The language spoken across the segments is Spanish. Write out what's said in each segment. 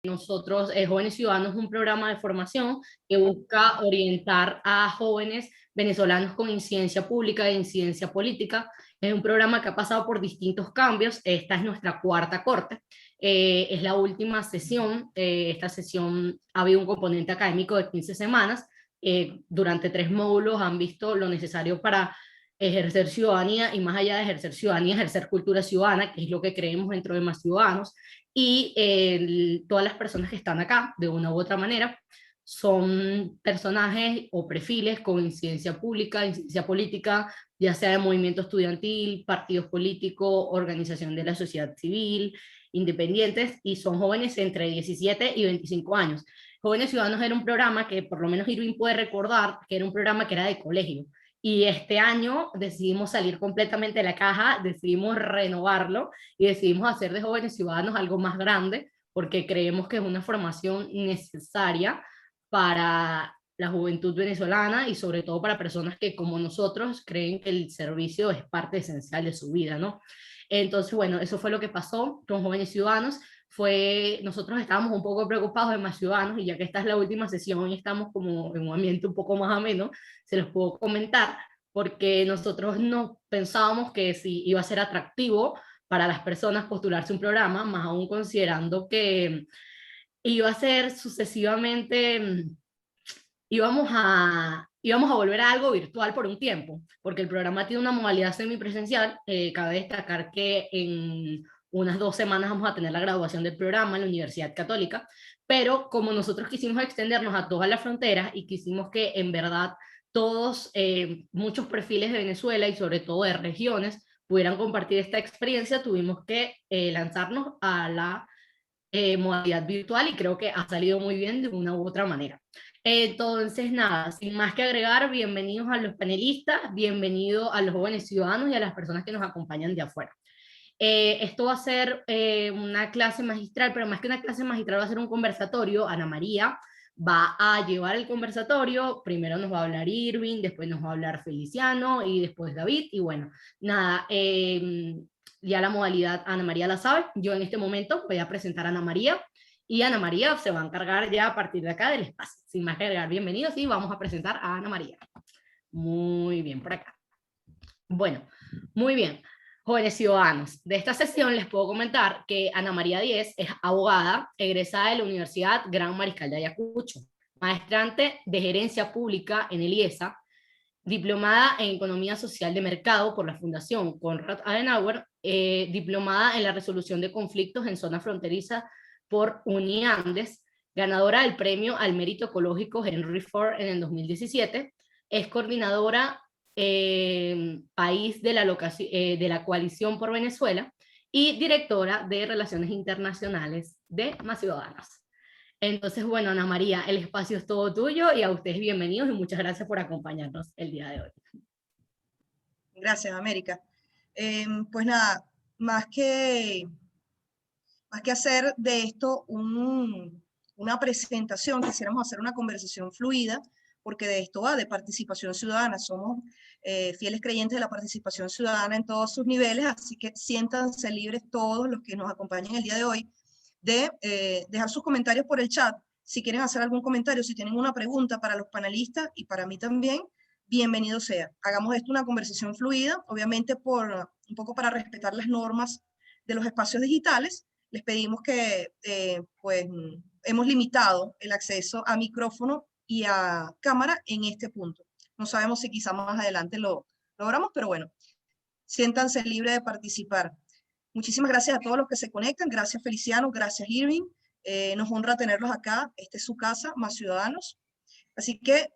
Nosotros, Jóvenes Ciudadanos, es un programa de formación que busca orientar a jóvenes venezolanos con incidencia pública e incidencia política. Es un programa que ha pasado por distintos cambios. Esta es nuestra cuarta corte. Es la última sesión. Esta sesión ha habido un componente académico de 15 semanas. Durante 3 módulos han visto lo necesario para ejercer ciudadanía y, más allá de ejercer ciudadanía, ejercer cultura ciudadana, que es lo que creemos dentro de Más Ciudadanos. Y todas las personas que están acá, de una u otra manera, son personajes o perfiles con incidencia pública, incidencia política, ya sea de movimiento estudiantil, partidos políticos, organización de la sociedad civil, independientes, y son jóvenes entre 17 y 25 años. Jóvenes Ciudadanos era un programa que por lo menos Irving puede recordar que era un programa que era de colegio. Y este año decidimos salir completamente de la caja, decidimos renovarlo y decidimos hacer de Jóvenes Ciudadanos algo más grande, porque creemos que es una formación necesaria para la juventud venezolana y sobre todo para personas que, como nosotros, creen que el servicio es parte esencial de su vida, ¿no? Entonces, bueno, eso fue lo que pasó con Jóvenes Ciudadanos. Nosotros estábamos un poco preocupados de Más Ciudadanos, y ya que esta es la última sesión y estamos como en un ambiente un poco más ameno, se los puedo comentar, porque nosotros no pensábamos que si iba a ser atractivo para las personas postularse un programa, más aún considerando que iba a ser sucesivamente, íbamos a volver a algo virtual por un tiempo, porque el programa tiene una modalidad semipresencial. Cabe destacar que en unas 2 semanas vamos a tener la graduación del programa en la Universidad Católica, pero como nosotros quisimos extendernos a todas las fronteras y quisimos que en verdad todos, muchos perfiles de Venezuela y sobre todo de regiones, pudieran compartir esta experiencia, tuvimos que lanzarnos a la modalidad virtual, y creo que ha salido muy bien de una u otra manera. Entonces, nada, sin más que agregar, bienvenidos a los panelistas, bienvenidos a los jóvenes ciudadanos y a las personas que nos acompañan de afuera. Esto va a ser una clase magistral, pero más que una clase magistral va a ser un conversatorio. Ana María va a llevar el conversatorio, primero nos va a hablar Irving, después nos va a hablar Feliciano y después David, y bueno, nada, ya la modalidad Ana María la sabe. Yo en este momento voy a presentar a Ana María, y Ana María se va a encargar ya a partir de acá del espacio. Sin más que agregar, bienvenidos, y vamos a presentar a Ana María. Muy bien, por acá. Bueno, muy bien. Jóvenes ciudadanos, de esta sesión les puedo comentar que Ana María Díez es abogada, egresada de la Universidad Gran Mariscal de Ayacucho, maestrante de gerencia pública en el IESA, diplomada en Economía Social de Mercado por la Fundación Konrad Adenauer, diplomada en la resolución de conflictos en zona fronteriza por Uniandes, ganadora del premio al mérito ecológico Henry Ford en el 2017, es coordinadora país de la Coalición por Venezuela y directora de Relaciones Internacionales de Más Ciudadanos. Entonces, bueno, Ana María, el espacio es todo tuyo, y a ustedes bienvenidos y muchas gracias por acompañarnos el día de hoy. Gracias, América. Pues nada, más que hacer de esto una presentación, quisiéramos hacer una conversación fluida, porque de esto va, de participación ciudadana. Somos fieles creyentes de la participación ciudadana en todos sus niveles, así que siéntanse libres todos los que nos acompañan el día de hoy de dejar sus comentarios por el chat. Si quieren hacer algún comentario, si tienen una pregunta para los panelistas y para mí también, bienvenido sea. Hagamos esto una conversación fluida, obviamente un poco para respetar las normas de los espacios digitales. Les pedimos que pues hemos limitado el acceso a micrófono y a cámara en este punto. No sabemos si quizá más adelante lo logramos, pero bueno, siéntanse libres de participar. Muchísimas gracias a todos los que se conectan. Gracias, Feliciano. Gracias, Irving. Nos honra tenerlos acá. Esta es su casa, Más Ciudadanos. Así que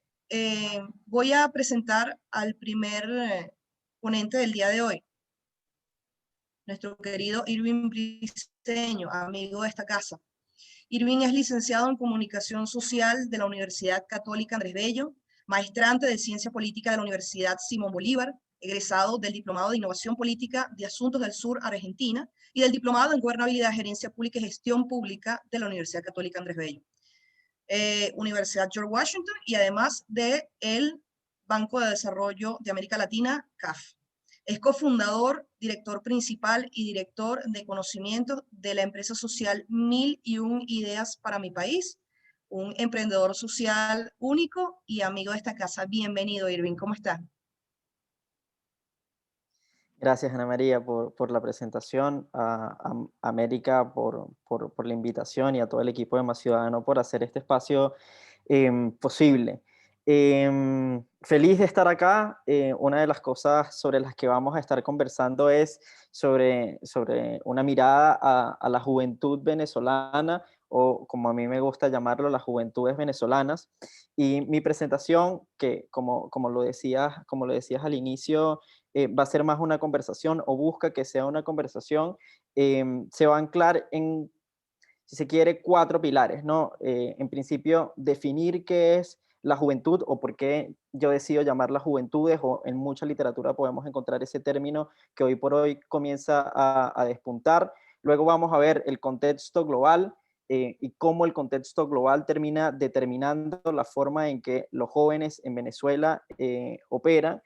voy a presentar al primer ponente del día de hoy, nuestro querido Irving Briceño, amigo de esta casa. Irving es licenciado en Comunicación Social de la Universidad Católica Andrés Bello, maestrante de Ciencia Política de la Universidad Simón Bolívar, egresado del Diplomado de Innovación Política de Asuntos del Sur, Argentina, y del Diplomado en Gobernabilidad, Gerencia Pública y Gestión Pública de la Universidad Católica Andrés Bello. Universidad George Washington, y además del Banco de Desarrollo de América Latina, CAF. Es cofundador, director principal y director de conocimiento de la empresa social 1001 Ideas para mi país, un emprendedor social único y amigo de esta casa. Bienvenido, Irving, ¿cómo estás? Gracias, Ana María, por la presentación, a América por la invitación y a todo el equipo de Más Ciudadano por hacer este espacio posible. Feliz de estar acá. Una de las cosas sobre las que vamos a estar conversando es sobre una mirada a la juventud venezolana, o como a mí me gusta llamarlo, las juventudes venezolanas. Y mi presentación, que como lo decías al inicio, va a ser más una conversación, o busca que sea una conversación, se va a anclar en, si se quiere, 4 pilares, ¿no? En principio, definir qué es la juventud, o por qué yo decido llamarla juventudes, o en mucha literatura podemos encontrar ese término que hoy por hoy comienza a despuntar. Luego vamos a ver el contexto global, y cómo el contexto global termina determinando la forma en que los jóvenes en Venezuela operan.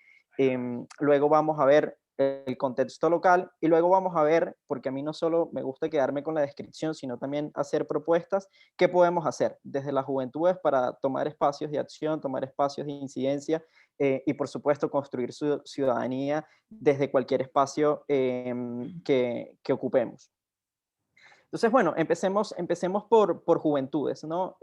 Luego vamos a ver el contexto local, y luego vamos a ver, porque a mí no solo me gusta quedarme con la descripción, sino también hacer propuestas, qué podemos hacer desde las juventudes para tomar espacios de acción, tomar espacios de incidencia, y por supuesto construir su ciudadanía desde cualquier espacio que ocupemos. Entonces, bueno, empecemos por juventudes, ¿no?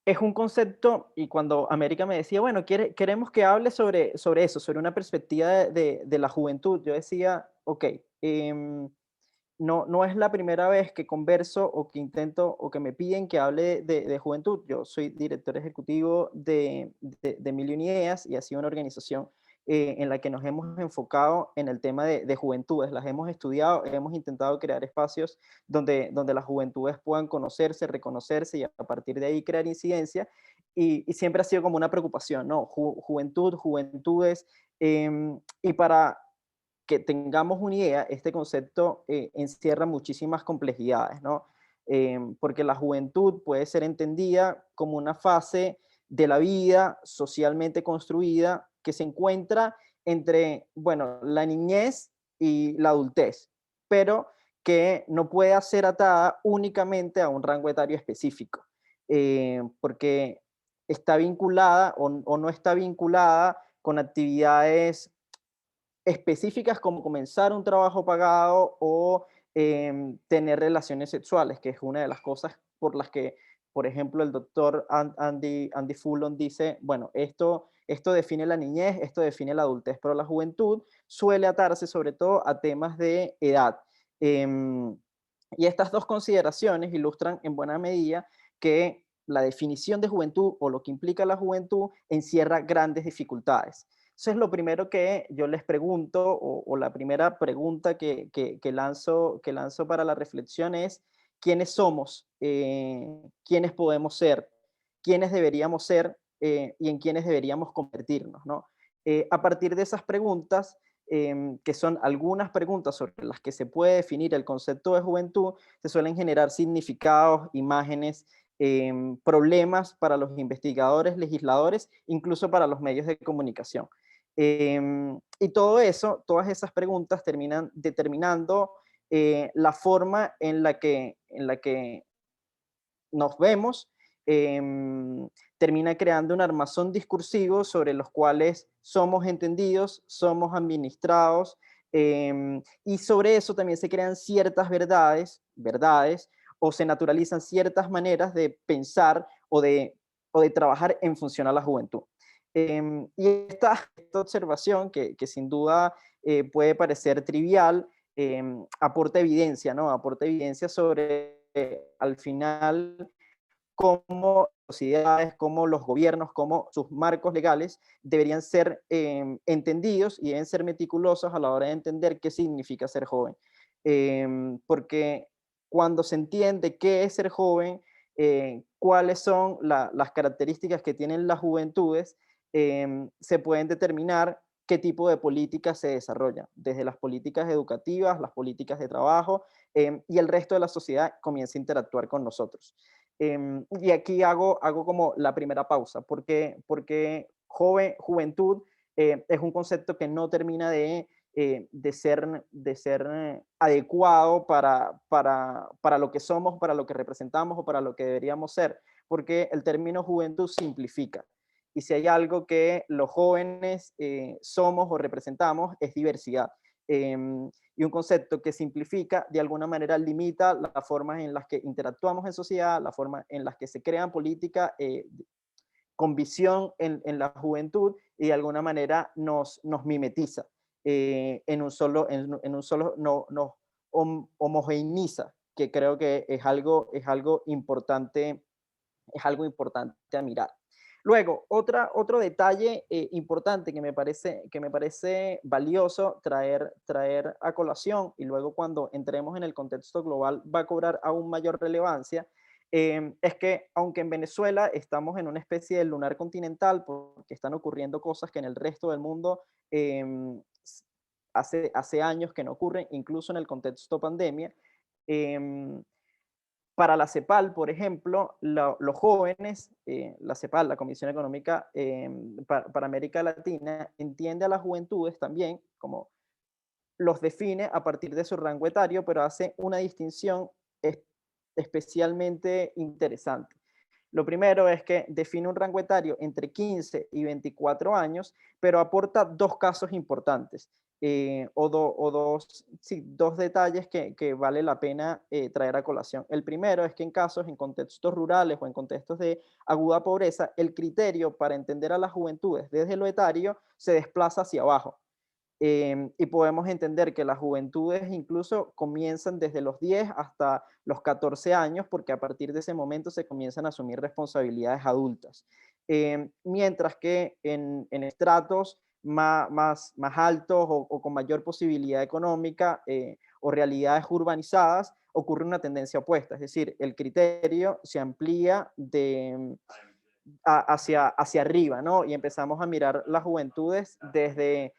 Es un concepto, y cuando América me decía, bueno, queremos que hable sobre eso, sobre una perspectiva de la juventud, yo decía, ok, no es la primera vez que converso o que intento o que me piden que hable de juventud. Yo soy director ejecutivo de Million Ideas, y ha sido una organización en la que nos hemos enfocado en el tema de juventudes. Las hemos estudiado, hemos intentado crear espacios donde las juventudes puedan conocerse, reconocerse, y a partir de ahí crear incidencia. Y siempre ha sido como una preocupación, ¿no? Juventud, juventudes, y para que tengamos una idea, este concepto encierra muchísimas complejidades, ¿no? Porque la juventud puede ser entendida como una fase de la vida socialmente construida que se encuentra entre, bueno, la niñez y la adultez, pero que no puede ser atada únicamente a un rango etario específico, porque está vinculada o no está vinculada con actividades específicas como comenzar un trabajo pagado, o tener relaciones sexuales, que es una de las cosas por las que, por ejemplo, el doctor Andy Fulon dice, bueno, esto define la niñez, esto define la adultez, pero la juventud suele atarse sobre todo a temas de edad. Em, y estas dos consideraciones ilustran en buena medida que la definición de juventud, o lo que implica la juventud, encierra grandes dificultades. Eso es lo primero que yo les pregunto, o la primera pregunta que lanzo para la reflexión es: ¿quiénes somos? ¿Quiénes podemos ser? ¿Quiénes deberíamos ser? Y en quiénes deberíamos convertirnos, ¿no? A partir de esas preguntas, que son algunas preguntas sobre las que se puede definir el concepto de juventud, se suelen generar significados, imágenes, problemas para los investigadores, legisladores, incluso para los medios de comunicación. Y todo eso, todas esas preguntas terminan determinando la forma en la que nos vemos. Termina creando un armazón discursivo sobre los cuales somos entendidos, somos administrados, y sobre eso también se crean ciertas verdades, o se naturalizan ciertas maneras de pensar o de trabajar en función a la juventud. Y esta observación, que sin duda puede parecer trivial, aporta evidencia, ¿no? Aporta evidencia sobre, al final, cómo sociedades, cómo los gobiernos, cómo sus marcos legales deberían ser entendidos, y deben ser meticulosos a la hora de entender qué significa ser joven. Porque cuando se entiende qué es ser joven, cuáles son las características que tienen las juventudes, se pueden determinar qué tipo de políticas se desarrollan, desde las políticas educativas, las políticas de trabajo, y el resto de la sociedad comienza a interactuar con nosotros. Y aquí hago como la primera pausa, porque juventud es un concepto que no termina de ser adecuado para lo que somos, para lo que representamos o para lo que deberíamos ser, porque el término juventud simplifica. Y si hay algo que los jóvenes somos o representamos, es diversidad. Y un concepto que simplifica, de alguna manera limita las formas en las que interactuamos en sociedad, la forma en las que se crean políticas con visión en la juventud, y de alguna manera nos mimetiza en un solo, nos homogeneiza, que creo que es algo importante, a mirar. Luego, otro detalle importante que me parece valioso traer a colación, y luego cuando entremos en el contexto global va a cobrar aún mayor relevancia, es que aunque en Venezuela estamos en una especie de lunar continental, porque están ocurriendo cosas que en el resto del mundo hace años que no ocurren, incluso en el contexto pandemia, para la CEPAL, por ejemplo, los jóvenes, la CEPAL, la Comisión Económica para América Latina, entiende a las juventudes también, como los define a partir de su rango etario, pero hace una distinción especialmente interesante. Lo primero es que define un rango etario entre 15 y 24 años, pero aporta dos casos importantes, dos detalles que vale la pena traer a colación. El primero es que en contextos rurales o en contextos de aguda pobreza, el criterio para entender a las juventudes desde lo etario se desplaza hacia abajo. Y podemos entender que las juventudes incluso comienzan desde los 10 hasta los 14 años, porque a partir de ese momento se comienzan a asumir responsabilidades adultas. Mientras que en estratos más altos o con mayor posibilidad económica o realidades urbanizadas, ocurre una tendencia opuesta, es decir, el criterio se amplía hacia arriba, ¿no? Y empezamos a mirar las juventudes desde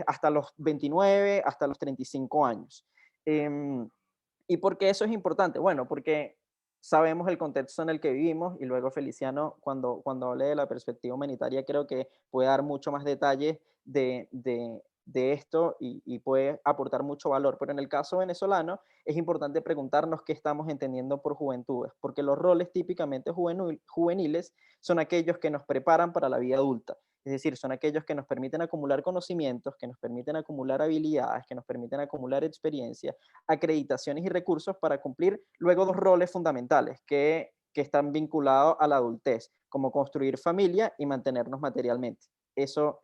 hasta los 29, hasta los 35 años. ¿Y por qué eso es importante? Bueno, porque sabemos el contexto en el que vivimos, y luego Feliciano, cuando hable de la perspectiva humanitaria, creo que puede dar mucho más detalles de esto y puede aportar mucho valor. Pero en el caso venezolano es importante preguntarnos qué estamos entendiendo por juventudes, porque los roles típicamente juveniles son aquellos que nos preparan para la vida adulta. Es decir, son aquellos que nos permiten acumular conocimientos, que nos permiten acumular habilidades, que nos permiten acumular experiencia, acreditaciones y recursos para cumplir luego dos roles fundamentales que están vinculados a la adultez, como construir familia y mantenernos materialmente.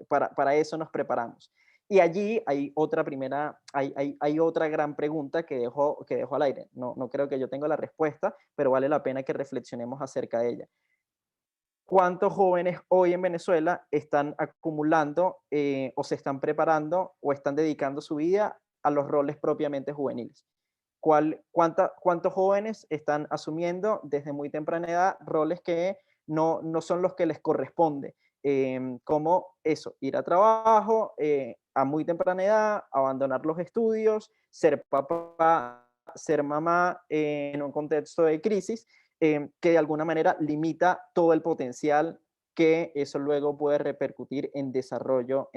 Para eso nos preparamos. Y allí hay otra gran pregunta que dejo al aire. No creo que yo tenga la respuesta, pero vale la pena que reflexionemos acerca de ella. ¿Cuántos jóvenes hoy en Venezuela están acumulando o se están preparando o están dedicando su vida a los roles propiamente juveniles? ¿Cuántos jóvenes están asumiendo desde muy temprana edad roles que no son los que les corresponde? Como eso, ir a trabajo a muy temprana edad, abandonar los estudios, ser papá, ser mamá en un contexto de crisis, que de alguna manera limita todo el potencial que eso luego puede repercutir en desarrollo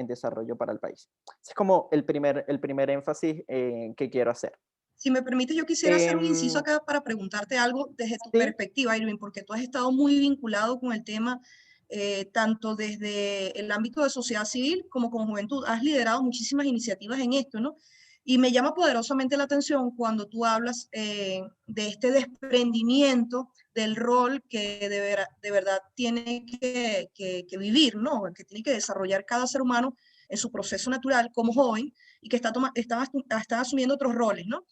para el país. Es como el primer énfasis que quiero hacer. Si me permite, yo quisiera hacer un inciso acá para preguntarte algo desde tu perspectiva, Irving, porque tú has estado muy vinculado con el tema, tanto desde el ámbito de sociedad civil como con juventud. Has liderado muchísimas iniciativas en esto, ¿no? Y me llama poderosamente la atención cuando tú hablas de este desprendimiento del rol que de verdad tiene que vivir, ¿no? Que tiene que desarrollar cada ser humano en su proceso natural como joven y que está asumiendo otros roles, ¿no?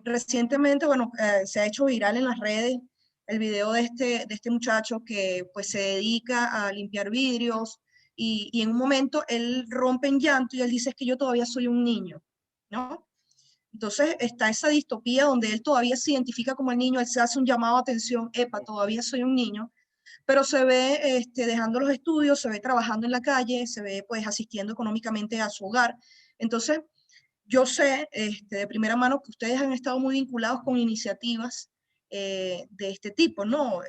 Recientemente, bueno, se ha hecho viral en las redes el video de este muchacho que pues se dedica a limpiar vidrios y en un momento él rompe en llanto y él dice es que yo todavía soy un niño, ¿no? Entonces está esa distopía donde él todavía se identifica como el niño, él se hace un llamado a atención, epa, todavía soy un niño, pero se ve dejando los estudios, se ve trabajando en la calle, se ve pues asistiendo económicamente a su hogar. Entonces, yo sé de primera mano que ustedes han estado muy vinculados con iniciativas de este tipo, ¿no?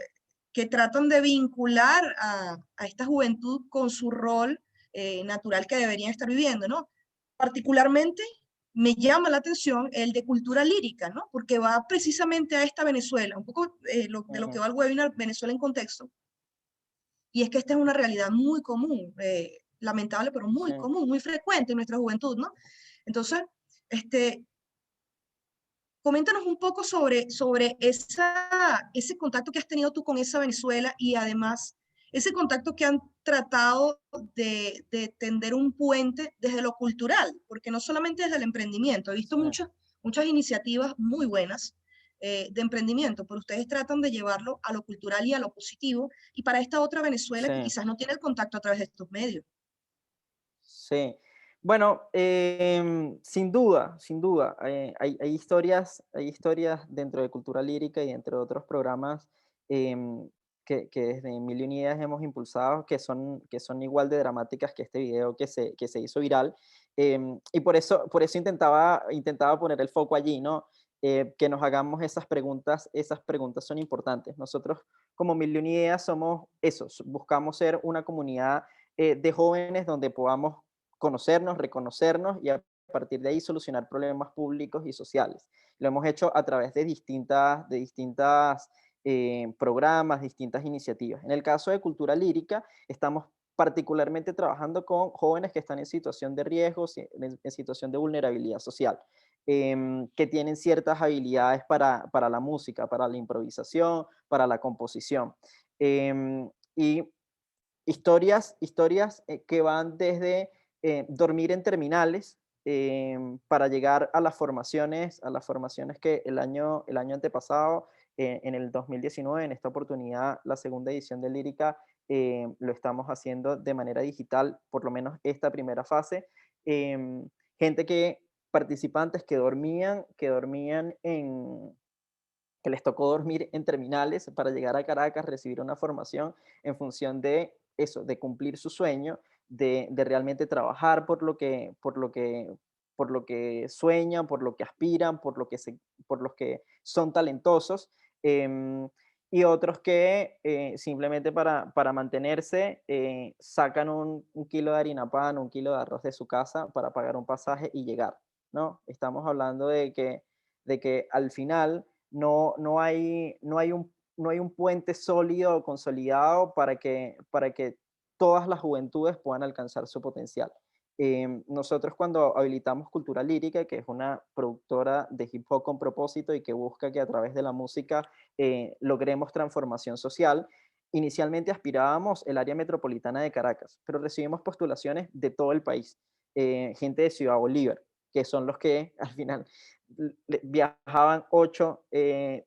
Que tratan de vincular a esta juventud con su rol natural que deberían estar viviendo, ¿no? Particularmente me llama la atención el de cultura lírica, ¿no? Porque va precisamente a esta Venezuela, un poco de lo que va el webinar Venezuela en contexto, y es que esta es una realidad muy común, lamentable, pero muy común, muy frecuente en nuestra juventud, ¿no? Entonces, coméntanos un poco sobre ese contacto que has tenido tú con esa Venezuela y además ese contacto que han tratado de tender un puente desde lo cultural, porque no solamente desde el emprendimiento. He visto muchas iniciativas muy buenas de emprendimiento, pero ustedes tratan de llevarlo a lo cultural y a lo positivo, y para esta otra Venezuela que Sí, quizás no tiene el contacto a través de estos medios. sí. Bueno, sin duda, sin duda. Hay historias dentro de Cultura Lírica y entre otros programas em, que desde Mil y una Ideas hemos impulsado que son igual de dramáticas que este video que se hizo viral. Y por eso intentaba poner el foco allí, ¿no? Que nos hagamos esas preguntas son importantes. Nosotros como Mil y una Ideas somos esos, buscamos ser una comunidad de jóvenes donde podamos conocernos, reconocernos y a partir de ahí solucionar problemas públicos y sociales. Lo hemos hecho a través de distintas programas, distintas iniciativas. En el caso de Cultura Lírica, estamos particularmente trabajando con jóvenes que están en situación de riesgo, en situación de vulnerabilidad social, que tienen ciertas habilidades para la música, para la improvisación, para la composición. Y historias que van desde dormir en terminales para llegar a las formaciones que el año antepasado, en el 2019, en esta oportunidad, la segunda edición de Lírica, lo estamos haciendo de manera digital, por lo menos esta primera fase. Gente participantes que dormían que les tocó dormir en terminales para llegar a Caracas, recibir una formación en función de eso, de cumplir su sueño, de realmente trabajar por lo que sueñan, por lo que aspiran, por los que son talentosos, y otros que simplemente para mantenerse sacan un kilo de harina pan, un kilo de arroz de su casa para pagar un pasaje y llegar, ¿no? Estamos hablando de que al final no hay un puente sólido o consolidado para que todas las juventudes puedan alcanzar su potencial. Nosotros cuando habilitamos Cultura Lírica, que es una productora de hip hop con propósito y que busca que a través de la música logremos transformación social, inicialmente aspirábamos el área metropolitana de Caracas, pero recibimos postulaciones de todo el país, gente de Ciudad Bolívar, que son los que al final viajaban 8,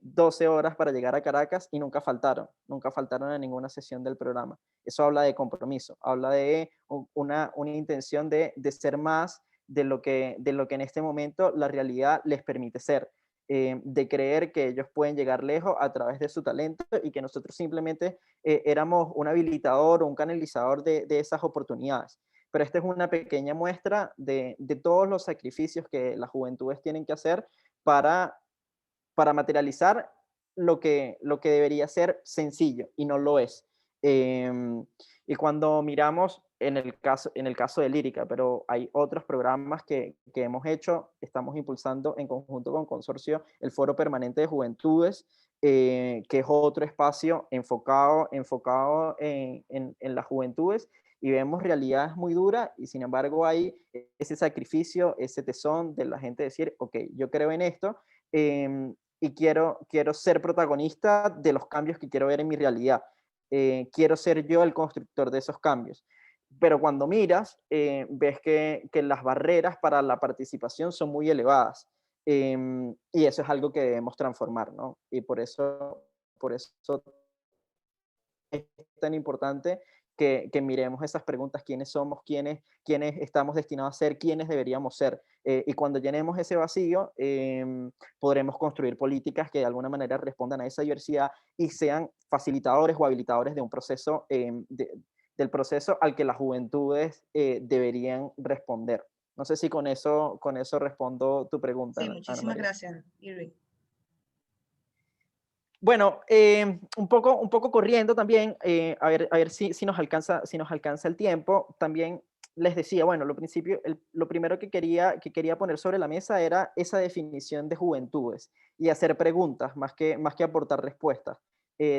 12 horas para llegar a Caracas y nunca faltaron a ninguna sesión del programa. Eso habla de compromiso, habla de una intención de ser más de lo que en este momento la realidad les permite ser, de creer que ellos pueden llegar lejos a través de su talento y que nosotros simplemente éramos un habilitador o un canalizador de esas oportunidades. Pero esta es una pequeña muestra de todos los sacrificios que las juventudes tienen que hacer para, para materializar lo que debería ser sencillo y no lo es. Y cuando miramos en el caso de Lírica, pero hay otros programas que hemos hecho, estamos impulsando en conjunto con Consorcio el Foro Permanente de Juventudes, que es otro espacio enfocado en las juventudes, y vemos realidades muy duras y sin embargo hay ese sacrificio, ese tesón de la gente decir, ok, yo creo en esto y quiero ser protagonista de los cambios que quiero ver en mi realidad. Quiero ser yo el constructor de esos cambios. Pero cuando miras, ves que las barreras para la participación son muy elevadas. Y eso es algo que debemos transformar, ¿no? Y por eso es tan importante que miremos esas preguntas, quiénes somos, quiénes estamos destinados a ser, quiénes deberíamos ser. Y cuando llenemos ese vacío, podremos construir políticas que de alguna manera respondan a esa diversidad y sean facilitadores o habilitadores de un proceso, del proceso al que las juventudes deberían responder. No sé si con eso respondo tu pregunta, Sí, Ana muchísimas María. gracias, Irving. Bueno, un poco corriendo también, a ver si nos alcanza el tiempo. También les decía, bueno, lo primero que quería poner sobre la mesa era esa definición de juventudes y hacer preguntas más que aportar respuestas,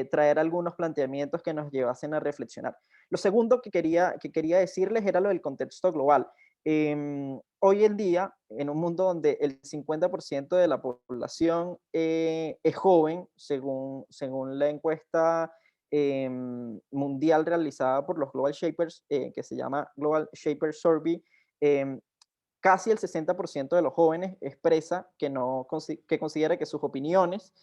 traer algunos planteamientos que nos llevasen a reflexionar. Lo segundo que quería decirles era lo del contexto global. Hoy en día, en un mundo donde el 50% de la población es joven, según la encuesta mundial realizada por los Global Shapers, que se llama Global Shapers Survey, casi el 60% de los jóvenes expresa que considera que sus opiniones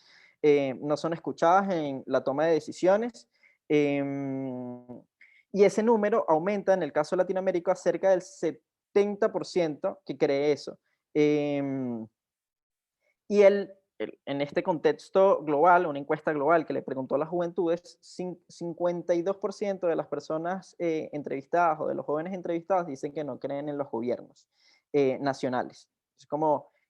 no son escuchadas en la toma de decisiones. Y ese número aumenta en el caso de Latinoamérica a cerca del 70% que cree eso. Y en este contexto global, una encuesta global que le preguntó a las juventudes, 52% de las personas entrevistadas o de los jóvenes entrevistados dicen que no creen en los gobiernos nacionales.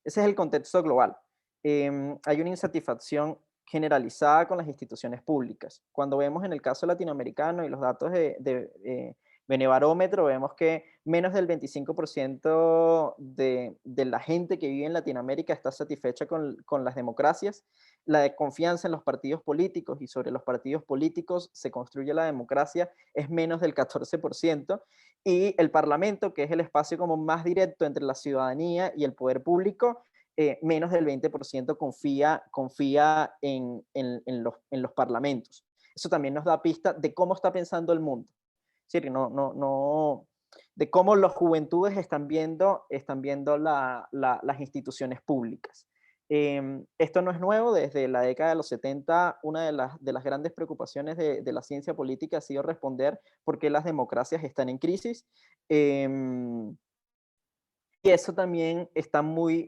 Ese es el contexto global. Hay una insatisfacción generalizada con las instituciones públicas. Cuando vemos en el caso latinoamericano y los datos de Benebarómetro, vemos que menos del 25% de la gente que vive en Latinoamérica está satisfecha con las democracias. La desconfianza en los partidos políticos y sobre los partidos políticos se construye la democracia es menos del 14%. Y el Parlamento, que es el espacio como más directo entre la ciudadanía y el poder público, menos del 20% confía en los parlamentos. Eso también nos da pista de cómo está pensando el mundo. Sí, de cómo las juventudes están viendo las instituciones públicas. Esto no es nuevo. Desde la década de los 70, una de las grandes preocupaciones de la ciencia política ha sido responder por qué las democracias están en crisis. Y eso también está muy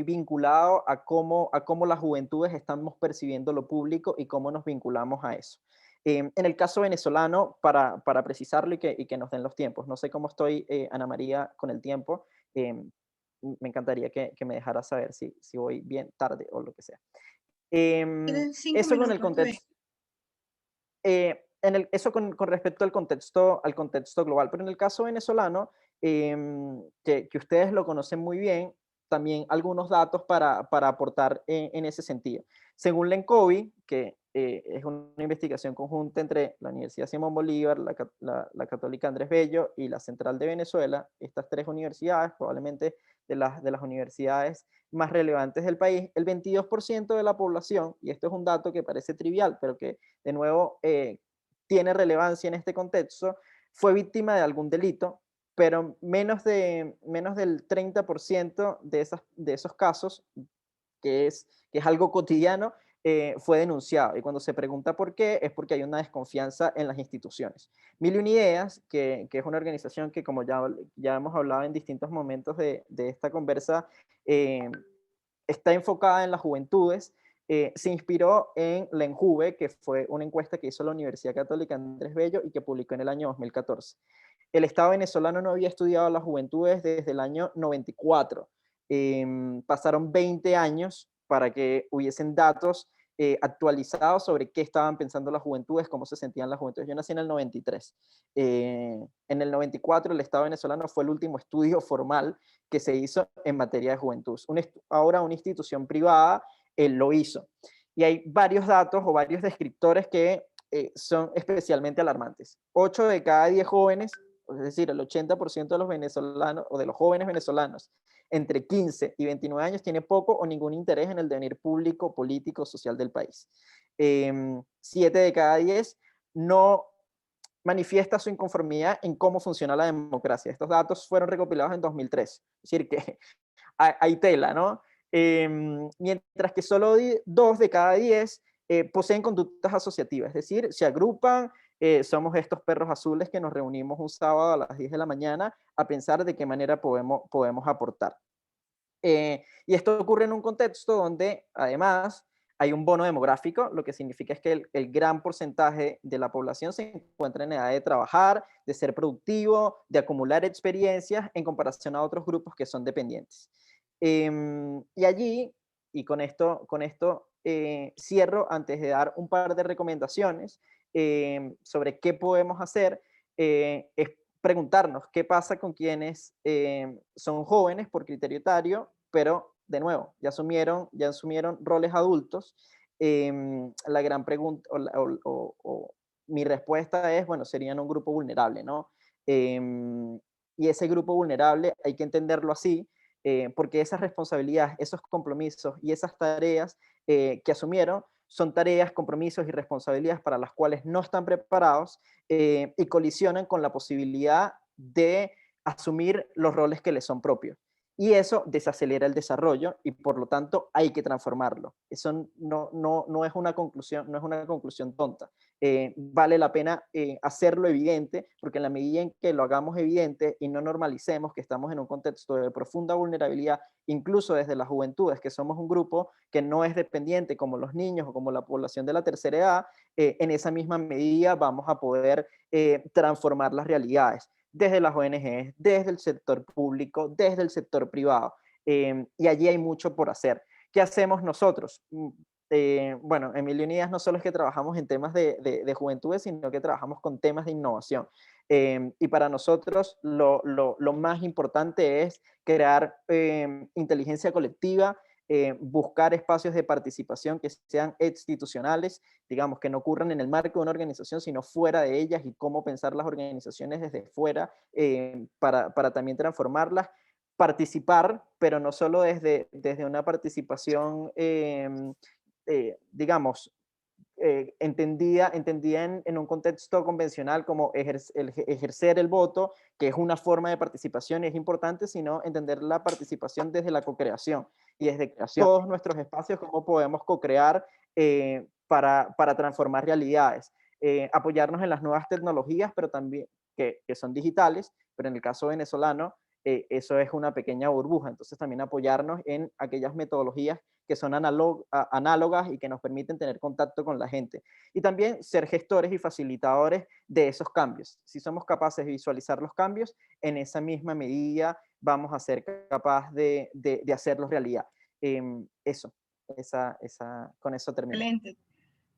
vinculado a cómo las juventudes estamos percibiendo lo público y cómo nos vinculamos a eso. En el caso venezolano, para precisarlo y que nos den los tiempos, no sé cómo estoy, Ana María, con el tiempo, me encantaría que me dejara saber si voy bien, tarde o lo que sea. Tienen 5 Eso con el minutos, está bien. contexto. Eso con respecto al contexto global, pero en el caso venezolano, que ustedes lo conocen muy bien, también algunos datos para aportar en ese sentido. Según la ENCOVI, que es una investigación conjunta entre la Universidad Simón Bolívar, la Católica Andrés Bello y la Central de Venezuela, estas tres universidades, probablemente de las universidades más relevantes del país, el 22% de la población, y esto es un dato que parece trivial, pero que de nuevo tiene relevancia en este contexto, fue víctima de algún delito, pero menos del 30% de esos casos, que es algo cotidiano, fue denunciado. Y cuando se pregunta por qué, es porque hay una desconfianza en las instituciones. Mil y una Ideas, que es una organización que, como ya hemos hablado en distintos momentos de esta conversa, está enfocada en las juventudes. Se inspiró en la ENJUVE, que fue una encuesta que hizo la Universidad Católica Andrés Bello y que publicó en el año 2014. El Estado venezolano no había estudiado las juventudes desde el año 94. Pasaron 20 años para que hubiesen datos actualizados sobre qué estaban pensando las juventudes, cómo se sentían las juventudes. Yo nací en el 93. En el 94 el Estado venezolano fue el último estudio formal que se hizo en materia de juventud. Ahora una institución privada lo hizo. Y hay varios datos o varios descriptores que son especialmente alarmantes. 8 de cada 10 jóvenes, es decir, el 80% de los venezolanos o de los jóvenes venezolanos entre 15 y 29 años tiene poco o ningún interés en el devenir público, político, social del país. 7 de cada 10 no manifiesta su inconformidad en cómo funciona la democracia. Estos datos fueron recopilados en 2003. Es decir, que hay tela, ¿no? Mientras que solo 2 de cada 10 poseen conductas asociativas, es decir, se agrupan, somos estos perros azules que nos reunimos un sábado a las 10 de la mañana a pensar de qué manera podemos aportar. Y esto ocurre en un contexto donde, además, hay un bono demográfico, lo que significa es que el gran porcentaje de la población se encuentra en edad de trabajar, de ser productivo, de acumular experiencias en comparación a otros grupos que son dependientes. Y allí, y con esto cierro antes de dar un par de recomendaciones sobre qué podemos hacer, es preguntarnos qué pasa con quienes son jóvenes por criterio etario, pero de nuevo, ya asumieron roles adultos. La gran pregunta, o mi respuesta es, bueno, serían un grupo vulnerable, ¿no? Y ese grupo vulnerable hay que entenderlo así, porque esas responsabilidades, esos compromisos y esas tareas que asumieron son tareas, compromisos y responsabilidades para las cuales no están preparados y colisionan con la posibilidad de asumir los roles que les son propios. Y eso desacelera el desarrollo y por lo tanto hay que transformarlo. Eso no es una conclusión, no es una conclusión tonta. Vale la pena hacerlo evidente, porque en la medida en que lo hagamos evidente y no normalicemos que estamos en un contexto de profunda vulnerabilidad, incluso desde las juventudes, que somos un grupo que no es dependiente como los niños o como la población de la tercera edad, en esa misma medida vamos a poder transformar las realidades desde las ONGs, desde el sector público, desde el sector privado. Y allí hay mucho por hacer. ¿Qué hacemos nosotros? Bueno, en Mil y Unidas no solo es que trabajamos en temas de juventudes, sino que trabajamos con temas de innovación. Y para nosotros lo más importante es crear inteligencia colectiva, buscar espacios de participación que sean institucionales, digamos, que no ocurran en el marco de una organización, sino fuera de ellas, y cómo pensar las organizaciones desde fuera para también transformarlas. Participar, pero no solo desde una participación, digamos, entendida en un contexto convencional como ejercer el voto, que es una forma de participación y es importante, sino entender la participación desde la co-creación y desde todos nuestros espacios, cómo podemos co-crear para transformar realidades. Apoyarnos en las nuevas tecnologías, pero también que son digitales, pero en el caso venezolano, eso es una pequeña burbuja. Entonces también apoyarnos en aquellas metodologías que son análogas y que nos permiten tener contacto con la gente. Y también ser gestores y facilitadores de esos cambios. Si somos capaces de visualizar los cambios, en esa misma medida vamos a ser capaces de hacerlos realidad. Con eso termino. Excelente.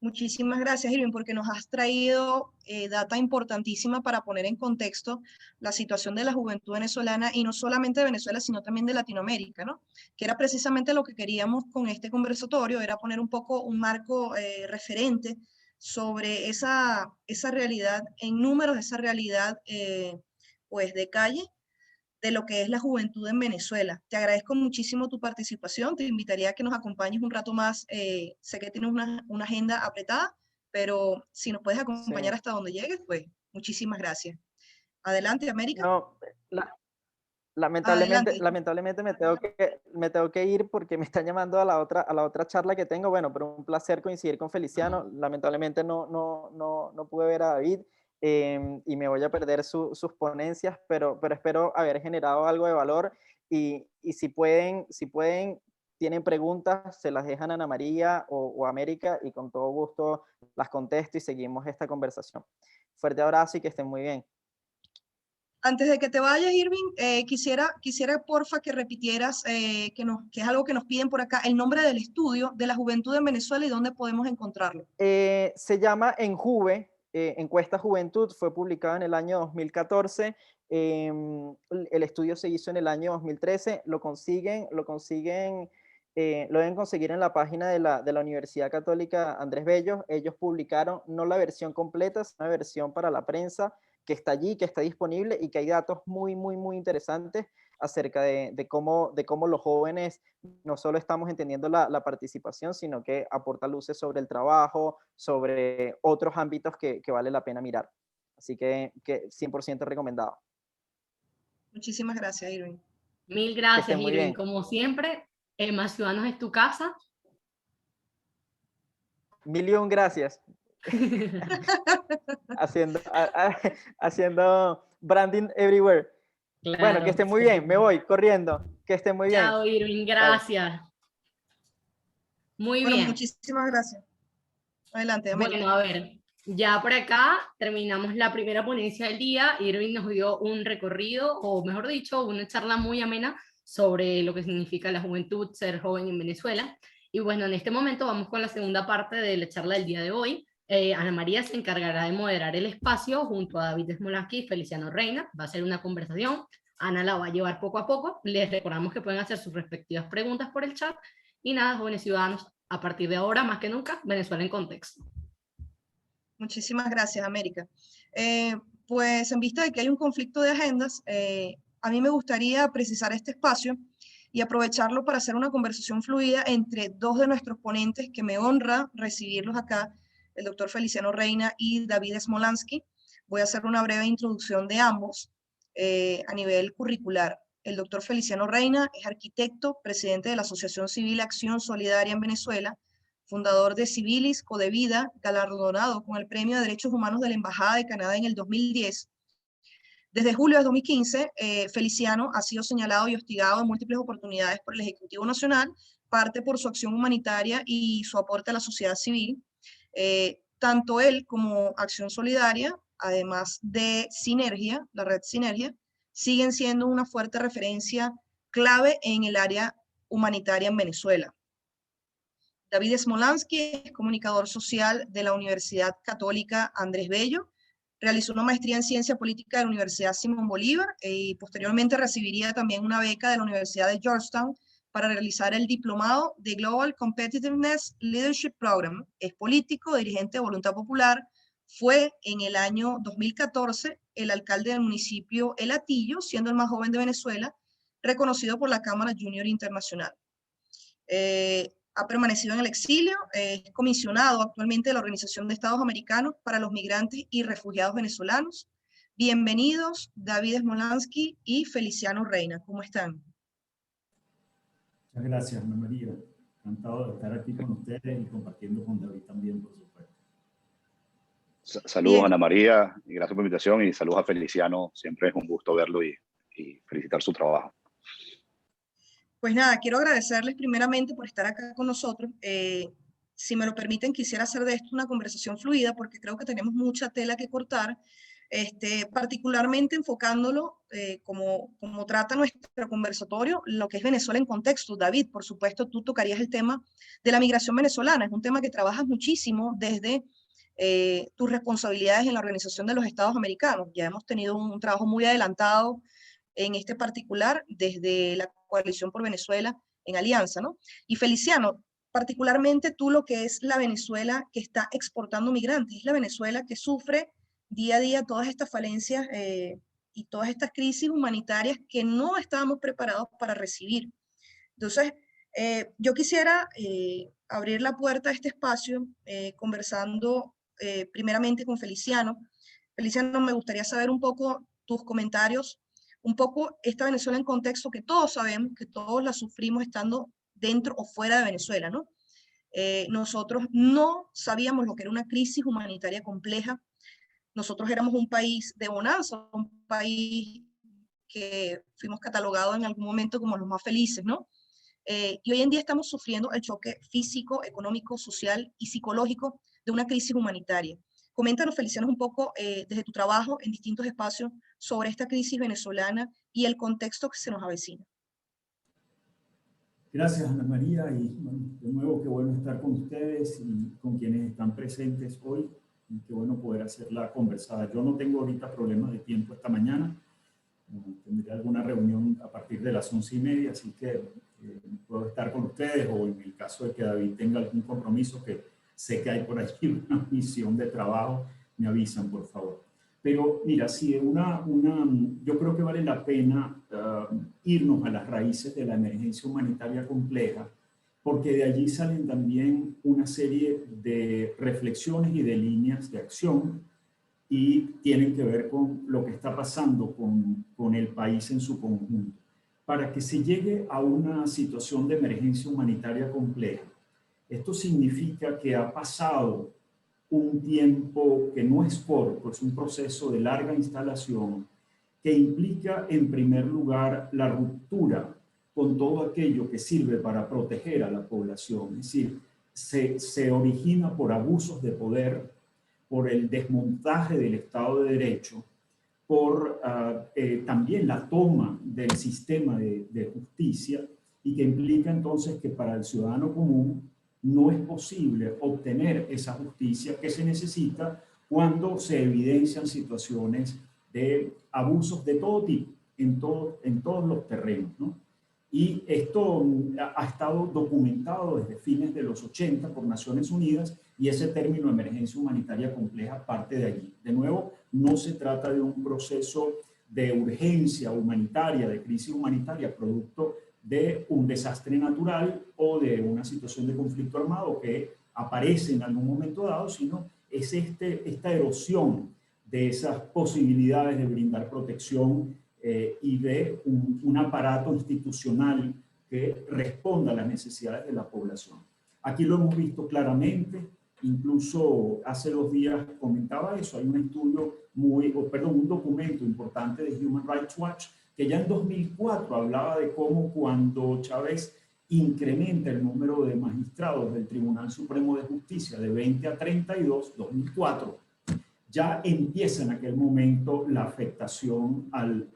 Muchísimas gracias, Irving, porque nos has traído data importantísima para poner en contexto la situación de la juventud venezolana, y no solamente de Venezuela, sino también de Latinoamérica, ¿no? Que era precisamente lo que queríamos con este conversatorio, era poner un poco un marco referente sobre esa realidad, en números, esa realidad pues de calle, de lo que es la juventud en Venezuela. Te agradezco muchísimo tu participación, te invitaría a que nos acompañes un rato más. Sé que tienes una agenda apretada, pero si nos puedes acompañar Sí. hasta donde llegues, pues muchísimas gracias. Adelante, América. No, Adelante. lamentablemente me tengo que ir porque me están llamando a la otra charla que tengo. Bueno, pero un placer coincidir con Feliciano. Lamentablemente no pude ver a David y me voy a perder sus ponencias, pero espero haber generado algo de valor y si pueden, tienen preguntas, se las dejan a Ana María o a América y con todo gusto las contesto y seguimos esta conversación. Fuerte abrazo y que estén muy bien. Antes de que te vayas, Irving, quisiera porfa que repitieras, que es algo que nos piden por acá, el nombre del estudio de la juventud en Venezuela y dónde podemos encontrarlo. Se llama Enjuve, Encuesta Juventud, fue publicado en el año 2014. El estudio se hizo en el año 2013. Lo deben conseguir en la página de la Universidad Católica Andrés Bello. Ellos publicaron no la versión completa, sino una versión para la prensa que está allí, que está disponible y que hay datos muy interesantes acerca de cómo los jóvenes no solo estamos entendiendo la participación, sino que aporta luces sobre el trabajo, sobre otros ámbitos que vale la pena mirar. Así que 100% recomendado. Muchísimas gracias, Irving. Mil Que gracias, estén muy Irving. bien. Como siempre, Más Ciudadanos es tu casa. 1.000.000 gracias. haciendo branding everywhere. Claro, Bueno, que estén muy bien. Me voy corriendo. Que estén muy bien. Chao, Irving. Bye. Gracias. Muy Bueno, bien. muchísimas gracias. Adelante, América. Bueno, a ver, ya por acá terminamos la primera ponencia del día. Irving nos dio un recorrido, o mejor dicho, una charla muy amena sobre lo que significa la juventud, ser joven en Venezuela. Y bueno, en este momento vamos con la segunda parte de la charla del día de hoy, Ana María se encargará de moderar el espacio junto a David Smolansky y Feliciano Reina. Va a ser una conversación. Ana la va a llevar poco a poco. Les recordamos que pueden hacer sus respectivas preguntas por el chat. Y nada, jóvenes ciudadanos, a partir de ahora, más que nunca, Venezuela en contexto. Muchísimas gracias, América. Pues en vista de que hay un conflicto de agendas, a mí me gustaría precisar este espacio y aprovecharlo para hacer una conversación fluida entre dos de nuestros ponentes que me honra recibirlos acá, el doctor Feliciano Reina y David Smolansky. Voy a hacer una breve introducción de ambos a nivel curricular. El doctor Feliciano Reina es arquitecto, presidente de la Asociación Civil Acción Solidaria en Venezuela, fundador de Civilis, Codevida, galardonado con el Premio de Derechos Humanos de la Embajada de Canadá en el 2010. Desde julio de 2015, Feliciano ha sido señalado y hostigado en múltiples oportunidades por el Ejecutivo Nacional, parte por su acción humanitaria y su aporte a la sociedad civil. Tanto él como Acción Solidaria, además de Sinergia, la red Sinergia, siguen siendo una fuerte referencia clave en el área humanitaria en Venezuela. David Smolansky es comunicador social de la Universidad Católica Andrés Bello. Realizó una maestría en Ciencia Política de la Universidad Simón Bolívar y posteriormente recibiría también una beca de la Universidad de Georgetown para realizar el diplomado de Global Competitiveness Leadership Program. Es político, dirigente de Voluntad Popular. Fue en el año 2014 el alcalde del municipio El Hatillo, siendo el más joven de Venezuela, reconocido por la Cámara Junior Internacional. Ha permanecido en el exilio, es comisionado actualmente de la Organización de Estados Americanos para los Migrantes y Refugiados Venezolanos. Bienvenidos, David Smolansky y Feliciano Reina. ¿Cómo están? Muchas gracias, Ana María. Encantado de estar aquí con ustedes y compartiendo con David también, por supuesto. Saludos, Ana María, y gracias por la invitación, y saludos a Feliciano. Siempre es un gusto verlo y felicitar su trabajo. Pues nada, quiero agradecerles primeramente por estar acá con nosotros. Si me lo permiten, quisiera hacer de esto una conversación fluida porque creo que tenemos mucha tela que cortar, particularmente enfocándolo como trata nuestro conversatorio, lo que es Venezuela en contexto. David, por supuesto, tú tocarías el tema de la migración venezolana. Es un tema que trabajas muchísimo desde tus responsabilidades en la Organización de los Estados Americanos. Ya hemos tenido un trabajo muy adelantado en este particular desde la Coalición por Venezuela en alianza, ¿no? Y Feliciano, particularmente tú lo que es la Venezuela que está exportando migrantes, es la Venezuela que sufre día a día todas estas falencias y todas estas crisis humanitarias que no estábamos preparados para recibir. Entonces, yo quisiera abrir la puerta a este espacio conversando primeramente con Feliciano. Feliciano, me gustaría saber un poco tus comentarios, un poco esta Venezuela en contexto que todos sabemos, que todos la sufrimos estando dentro o fuera de Venezuela, ¿no? Nosotros no sabíamos lo que era una crisis humanitaria compleja. Nosotros éramos un país de bonanza, un país que fuimos catalogados en algún momento como los más felices, ¿no? Y hoy en día estamos sufriendo el choque físico, económico, social y psicológico de una crisis humanitaria. Coméntanos, Feliciano, un poco desde tu trabajo en distintos espacios sobre esta crisis venezolana y el contexto que se nos avecina. Gracias, Ana María, y bueno, de nuevo qué bueno estar con ustedes y con quienes están presentes hoy, y qué bueno poder hacer la conversada. Yo no tengo ahorita problemas de tiempo esta mañana, tendré alguna reunión a partir de las 11:30, así que puedo estar con ustedes, o en el caso de que David tenga algún compromiso, que sé que hay por allí una misión de trabajo, me avisan, por favor. Pero mira, sí, yo creo que vale la pena irnos a las raíces de la emergencia humanitaria compleja, porque de allí salen también una serie de reflexiones y de líneas de acción y tienen que ver con lo que está pasando con el país en su conjunto. Para que se llegue a una situación de emergencia humanitaria compleja, esto significa que ha pasado un tiempo que no es corto, es un proceso de larga instalación que implica en primer lugar la ruptura con todo aquello que sirve para proteger a la población. Es decir, se origina por abusos de poder, por el desmontaje del Estado de Derecho, por también la toma del sistema de justicia, y que implica entonces que para el ciudadano común no es posible obtener esa justicia que se necesita cuando se evidencian situaciones de abusos de todo tipo, en todos los terrenos, ¿no? Y esto ha estado documentado desde fines de los 80 por Naciones Unidas, y ese término emergencia humanitaria compleja parte de allí. De nuevo, no se trata de un proceso de urgencia humanitaria, de crisis humanitaria, producto de un desastre natural o de una situación de conflicto armado que aparece en algún momento dado, sino es esta erosión de esas posibilidades de brindar protección y de un aparato institucional que responda a las necesidades de la población. Aquí lo hemos visto claramente, incluso hace 2 días comentaba eso, hay un estudio un documento importante de Human Rights Watch que ya en 2004 hablaba de cómo cuando Chávez incrementa el número de magistrados del Tribunal Supremo de Justicia de 20 a 32, 2004, ya empieza en aquel momento la afectación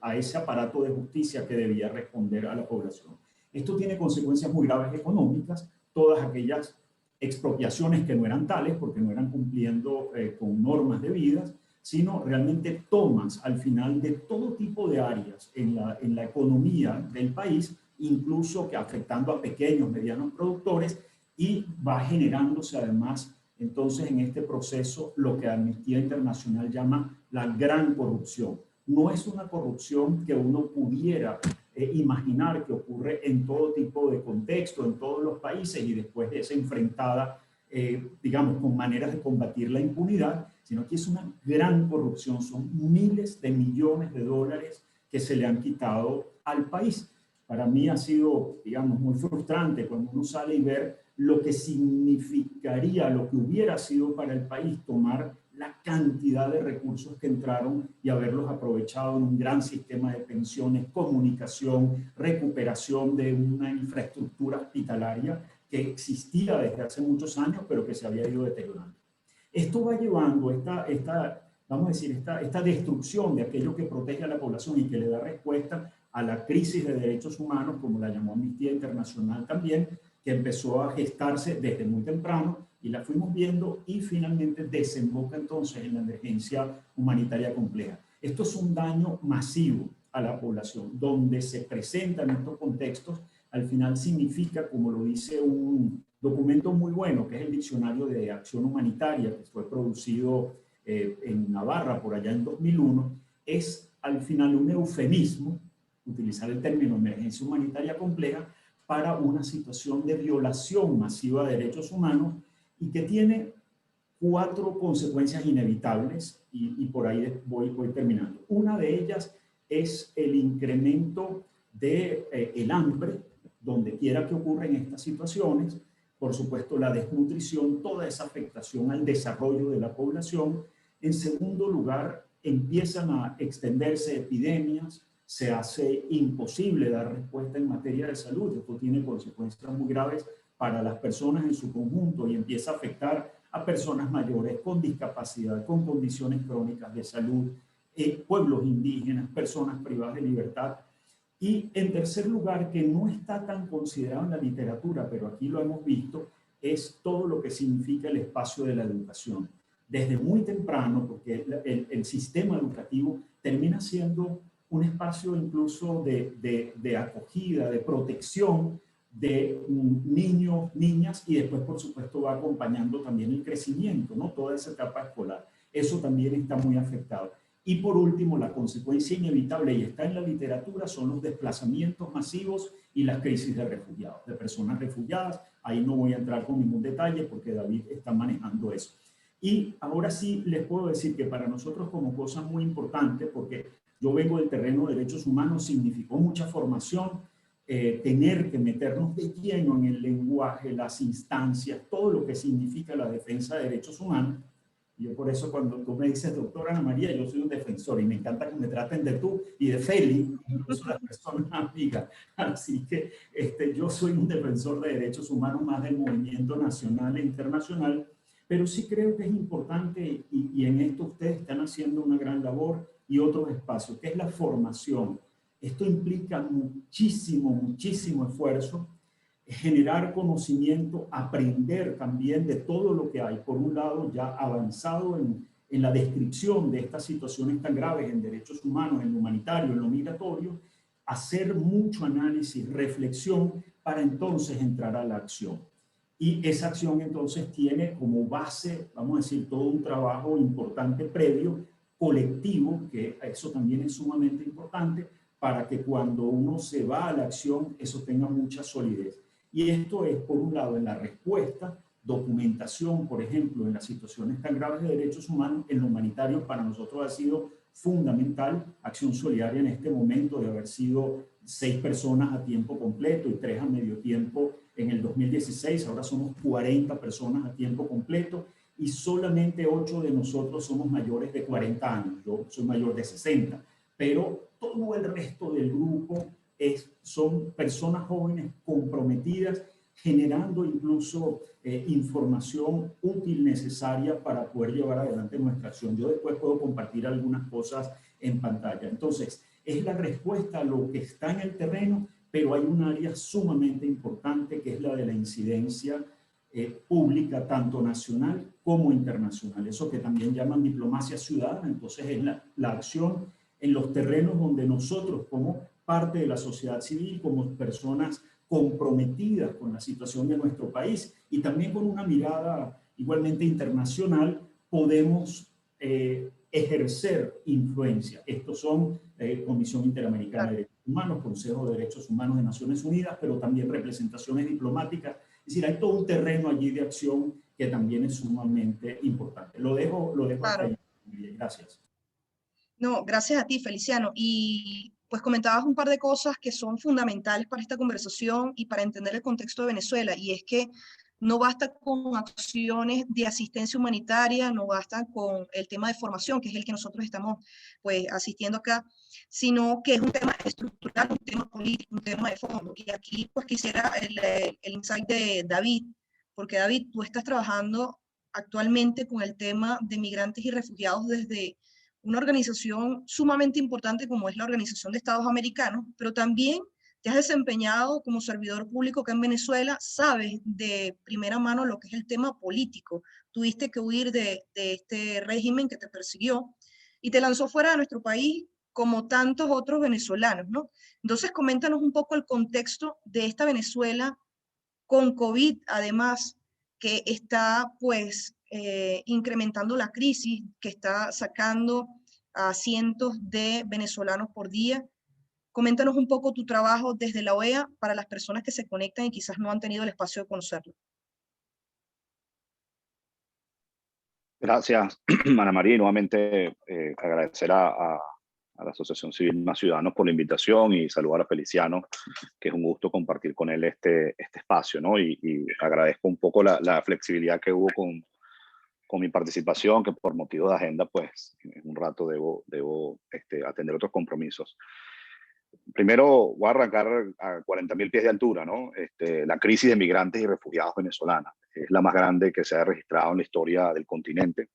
a ese aparato de justicia que debía responder a la población. Esto tiene consecuencias muy graves económicas, todas aquellas expropiaciones que no eran tales porque no eran cumpliendo con normas debidas, sino realmente tomas al final de todo tipo de áreas en la economía del país, incluso que afectando a pequeños, medianos productores, y va generándose además entonces en este proceso lo que Amnistía Internacional llama la gran corrupción. No es una corrupción que uno pudiera imaginar que ocurre en todo tipo de contexto, en todos los países, y después de esa enfrentada, digamos, con maneras de combatir la impunidad, sino que es una gran corrupción, son miles de millones de dólares que se le han quitado al país. Para mí ha sido, digamos, muy frustrante cuando uno sale y ver lo que significaría, lo que hubiera sido para el país tomar la cantidad de recursos que entraron y haberlos aprovechado en un gran sistema de pensiones, comunicación, recuperación de una infraestructura hospitalaria que existía desde hace muchos años, pero que se había ido deteriorando. Esto va llevando vamos a decir, esta destrucción de aquello que protege a la población y que le da respuesta a la crisis de derechos humanos, como la llamó Amnistía Internacional también, que empezó a gestarse desde muy temprano y la fuimos viendo y finalmente desemboca entonces en la emergencia humanitaria compleja. Esto es un daño masivo a la población, donde se presentan estos contextos, al final significa, como lo dice un documento muy bueno, que es el Diccionario de Acción Humanitaria, que fue producido en Navarra por allá en 2001, es al final un eufemismo, utilizar el término emergencia humanitaria compleja, para una situación de violación masiva de derechos humanos y que tiene 4 consecuencias inevitables y por ahí voy terminando. Una de ellas es el incremento del hambre, donde quiera que ocurren estas situaciones, por supuesto la desnutrición, toda esa afectación al desarrollo de la población. En segundo lugar, empiezan a extenderse epidemias, se hace imposible dar respuesta en materia de salud. Esto tiene consecuencias muy graves para las personas en su conjunto y empieza a afectar a personas mayores con discapacidad, con condiciones crónicas de salud, pueblos indígenas, personas privadas de libertad. Y en tercer lugar, que no está tan considerado en la literatura, pero aquí lo hemos visto, es todo lo que significa el espacio de la educación. Desde muy temprano, porque el sistema educativo termina siendo un espacio incluso de acogida, de protección de niños, niñas, y después, por supuesto, va acompañando también el crecimiento, ¿no? Toda esa etapa escolar. Eso también está muy afectado. Y por último, la consecuencia inevitable, y está en la literatura, son los desplazamientos masivos y las crisis de refugiados, de personas refugiadas. Ahí no voy a entrar con ningún detalle porque David está manejando eso. Y ahora sí les puedo decir que para nosotros como cosa muy importante, porque yo vengo del terreno de derechos humanos, significó mucha formación, tener que meternos de lleno en el lenguaje, las instancias, todo lo que significa la defensa de derechos humanos. Y yo por eso cuando tú me dices, doctora Ana María, yo soy un defensor y me encanta que me traten de tú y de Feli, incluso las personas amigas. Así que yo soy un defensor de derechos humanos más del movimiento nacional e internacional, pero sí creo que es importante y en esto ustedes están haciendo una gran labor y otros espacios, que es la formación. Esto implica muchísimo esfuerzo generar conocimiento, aprender también de todo lo que hay. Por un lado, ya avanzado en la descripción de estas situaciones tan graves en derechos humanos, en lo humanitario, en lo migratorio, hacer mucho análisis, reflexión, para entonces entrar a la acción. Y esa acción entonces tiene como base, vamos a decir, todo un trabajo importante previo, colectivo, que eso también es sumamente importante, para que cuando uno se va a la acción, eso tenga mucha solidez. Y esto es, por un lado, en la respuesta, documentación, por ejemplo, en las situaciones tan graves de derechos humanos, en lo humanitario para nosotros ha sido fundamental. Acción Solidaria en este momento, de haber sido 6 personas a tiempo completo y 3 a medio tiempo en el 2016, ahora somos 40 personas a tiempo completo y solamente 8 de nosotros somos mayores de 40 años. Yo soy mayor de 60, pero todo el resto del grupo son personas jóvenes comprometidas, generando incluso información útil, necesaria para poder llevar adelante nuestra acción. Yo después puedo compartir algunas cosas en pantalla. Entonces, es la respuesta a lo que está en el terreno, pero hay un área sumamente importante que es la de la incidencia pública, tanto nacional como internacional. Eso que también llaman diplomacia ciudadana. Entonces, es la acción en los terrenos donde nosotros, como parte de la sociedad civil, como personas comprometidas con la situación de nuestro país y también con una mirada igualmente internacional, podemos ejercer influencia. Estos son Comisión Interamericana de Derechos Humanos, Consejo de Derechos Humanos de Naciones Unidas, pero también representaciones diplomáticas. Es decir, hay todo un terreno allí de acción que también es sumamente importante. Lo dejo Claro. hasta ahí. Gracias. No, gracias a ti, Feliciano. Y pues comentabas un par de cosas que son fundamentales para esta conversación y para entender el contexto de Venezuela, y es que no basta con acciones de asistencia humanitaria, no basta con el tema de formación, que es el que nosotros estamos pues asistiendo acá, sino que es un tema estructural, un tema político, un tema de fondo. Y aquí pues quisiera el insight de David, porque David, tú estás trabajando actualmente con el tema de migrantes y refugiados desde una organización sumamente importante como es la Organización de Estados Americanos, pero también te has desempeñado como servidor público acá en Venezuela, sabes de primera mano lo que es el tema político. Tuviste que huir de este régimen que te persiguió y te lanzó fuera de nuestro país como tantos otros venezolanos, ¿no? Entonces, coméntanos un poco el contexto de esta Venezuela con COVID, además, que está pues incrementando la crisis, que está sacando a cientos de venezolanos por día. Coméntanos un poco tu trabajo desde la OEA para las personas que se conectan y quizás no han tenido el espacio de conocerlo. Gracias, Ana María, y nuevamente agradecer a la Asociación Civil Más Ciudadanos por la invitación y saludar a Feliciano, que es un gusto compartir con él este espacio, ¿no? Y agradezco un poco la flexibilidad que hubo con mi participación, que por motivo de agenda, pues, en un rato debo atender otros compromisos. Primero, voy a arrancar a 40.000 pies de altura, ¿no? La crisis de migrantes y refugiados venezolanos es la más grande que se ha registrado en la historia del continente.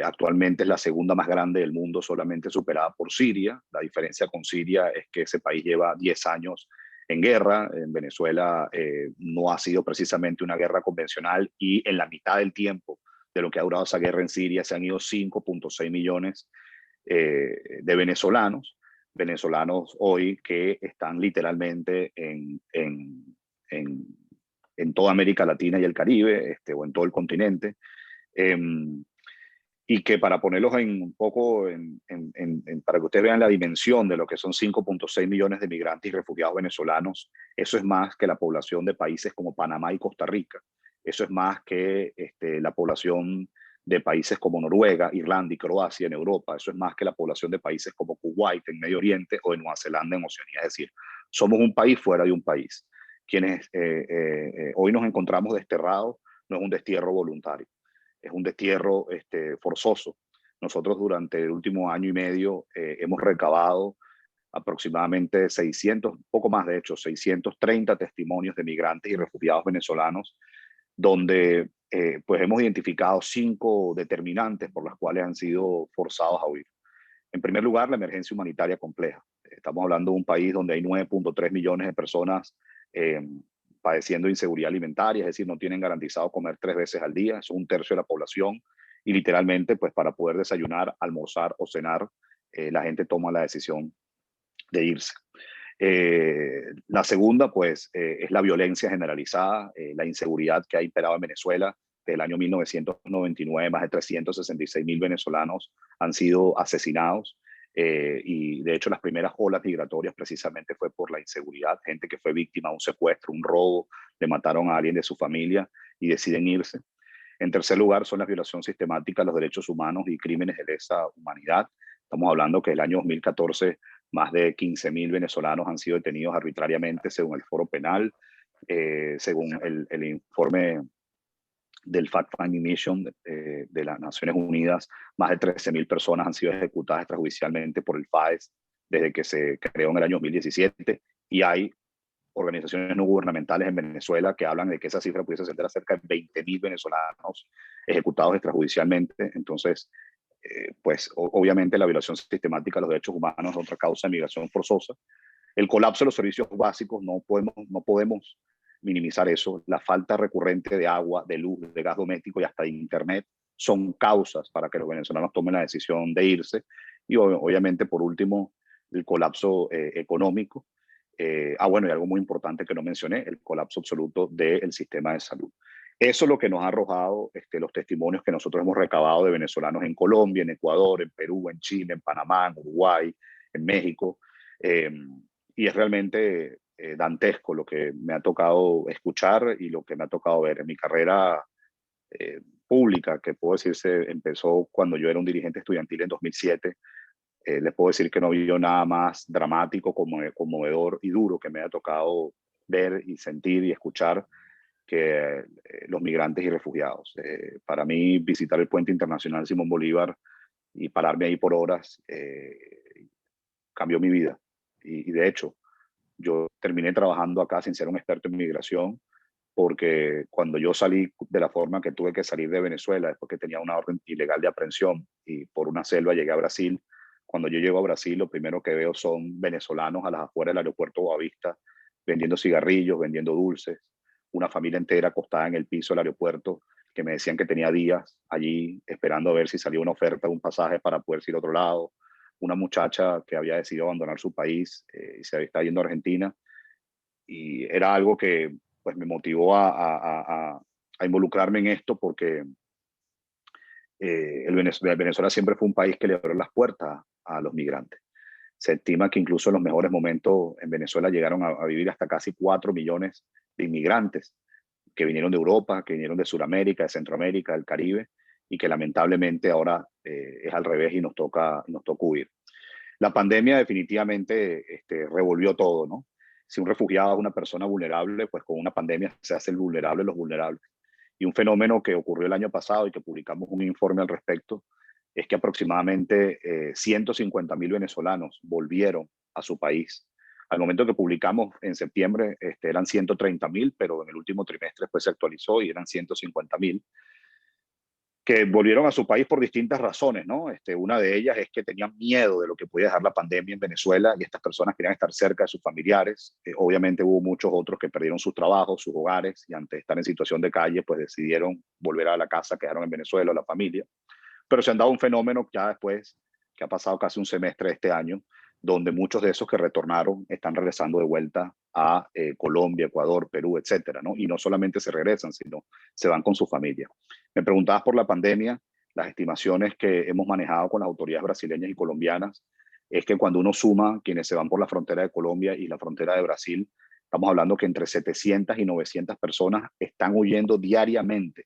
Actualmente es la segunda más grande del mundo, solamente superada por Siria. La diferencia con Siria es que ese país lleva 10 años en guerra. En Venezuela no ha sido precisamente una guerra convencional y en la mitad del tiempo de lo que ha durado esa guerra en Siria se han ido 5.6 millones de venezolanos hoy que están literalmente en toda América Latina y el Caribe, o en todo el continente. Y que para ponerlos un poco, para que ustedes vean la dimensión de lo que son 5.6 millones de migrantes y refugiados venezolanos, eso es más que la población de países como Panamá y Costa Rica. Eso es más que la población de países como Noruega, Irlanda y Croacia en Europa. Eso es más que la población de países como Kuwait en Medio Oriente o de Nueva Zelanda en Oceanía. Es decir, somos un país fuera de un país. Quienes hoy nos encontramos desterrados no es un destierro voluntario, es un destierro forzoso. Nosotros durante el último año y medio hemos recabado aproximadamente 600, poco más de hecho, 630 testimonios de migrantes y refugiados venezolanos, donde pues hemos identificado 5 determinantes por las cuales han sido forzados a huir. En primer lugar, la emergencia humanitaria compleja. Estamos hablando de un país donde hay 9.3 millones de personas padeciendo inseguridad alimentaria, es decir, no tienen garantizado comer 3 veces al día, eso es 1/3 de la población, y literalmente, pues para poder desayunar, almorzar o cenar, la gente toma la decisión de irse. La segunda, pues, es la violencia generalizada, la inseguridad que ha imperado en Venezuela. Desde el año 1999, más de 366.000 venezolanos han sido asesinados. Y de hecho las primeras olas migratorias precisamente fue por la inseguridad, gente que fue víctima de un secuestro, un robo, le mataron a alguien de su familia y deciden irse. En tercer lugar son la violación sistemática de los derechos humanos y crímenes de lesa humanidad. Estamos hablando que el año 2014 más de 15.000 venezolanos han sido detenidos arbitrariamente según el Foro Penal, según el informe del Fact-Finding Mission de las Naciones Unidas, más de 13.000 personas han sido ejecutadas extrajudicialmente por el FAES desde que se creó en el año 2017, y hay organizaciones no gubernamentales en Venezuela que hablan de que esa cifra pudiese ascender a cerca de 20.000 venezolanos ejecutados extrajudicialmente. Entonces, pues obviamente la violación sistemática de los derechos humanos es otra causa de migración forzosa. El colapso de los servicios básicos, no podemos minimizar eso. La falta recurrente de agua, de luz, de gas doméstico y hasta de internet son causas para que los venezolanos tomen la decisión de irse. Y obviamente, por último, el colapso económico. Bueno, y algo muy importante que no mencioné, el colapso absoluto del sistema de salud. Eso es lo que nos ha arrojado los testimonios que nosotros hemos recabado de venezolanos en Colombia, en Ecuador, en Perú, en Chile, en Panamá, en Uruguay, en México. Y es realmente dantesco lo que me ha tocado escuchar y lo que me ha tocado ver en mi carrera pública, que puedo decirse empezó cuando yo era un dirigente estudiantil en 2007. Les puedo decir que no vi nada más dramático, conmovedor y duro que me haya tocado ver y sentir y escuchar que los migrantes y refugiados. Para mí, visitar el Puente Internacional Simón Bolívar y pararme ahí por horas cambió mi vida. Y de hecho, yo terminé trabajando acá sin ser un experto en migración, porque cuando yo salí de la forma que tuve que salir de Venezuela, después que tenía una orden ilegal de aprehensión y por una selva llegué a Brasil. Cuando yo llego a Brasil, lo primero que veo son venezolanos a las afueras del aeropuerto Boavista vendiendo cigarrillos, vendiendo dulces, una familia entera acostada en el piso del aeropuerto que me decían que tenía días allí esperando a ver si salía una oferta de un pasaje para poder ir a otro lado, una muchacha que había decidido abandonar su país y se estaba yendo a Argentina, y era algo que pues me motivó a involucrarme en esto, porque Venezuela siempre fue un país que le abrió las puertas a los migrantes. Se estima que incluso en los mejores momentos en Venezuela llegaron a vivir hasta casi 4 millones de inmigrantes que vinieron de Europa, que vinieron de Sudamérica, de Centroamérica, del Caribe, y que lamentablemente ahora es al revés y nos toca huir. La pandemia definitivamente revolvió todo, ¿no? Si un refugiado es una persona vulnerable, pues con una pandemia se hacen vulnerables los vulnerables. Y un fenómeno que ocurrió el año pasado y que publicamos un informe al respecto es que aproximadamente 150.000 venezolanos volvieron a su país. Al momento que publicamos en septiembre eran 130.000, pero en el último trimestre después se actualizó y eran 150.000, que volvieron a su país por distintas razones, ¿no? Una de ellas es que tenían miedo de lo que podía dejar la pandemia en Venezuela y estas personas querían estar cerca de sus familiares. Obviamente hubo muchos otros que perdieron sus trabajos, sus hogares, y ante estar en situación de calle, pues decidieron volver a la casa, quedaron en Venezuela, la familia. Pero se han dado un fenómeno ya después, que ha pasado casi un semestre de este año, donde muchos de esos que retornaron están regresando de vuelta a Colombia, Ecuador, Perú, etcétera, ¿no? Y no solamente se regresan, sino se van con su familia. Me preguntabas por la pandemia. Las estimaciones que hemos manejado con las autoridades brasileñas y colombianas es que cuando uno suma quienes se van por la frontera de Colombia y la frontera de Brasil, estamos hablando que entre 700 y 900 personas están huyendo diariamente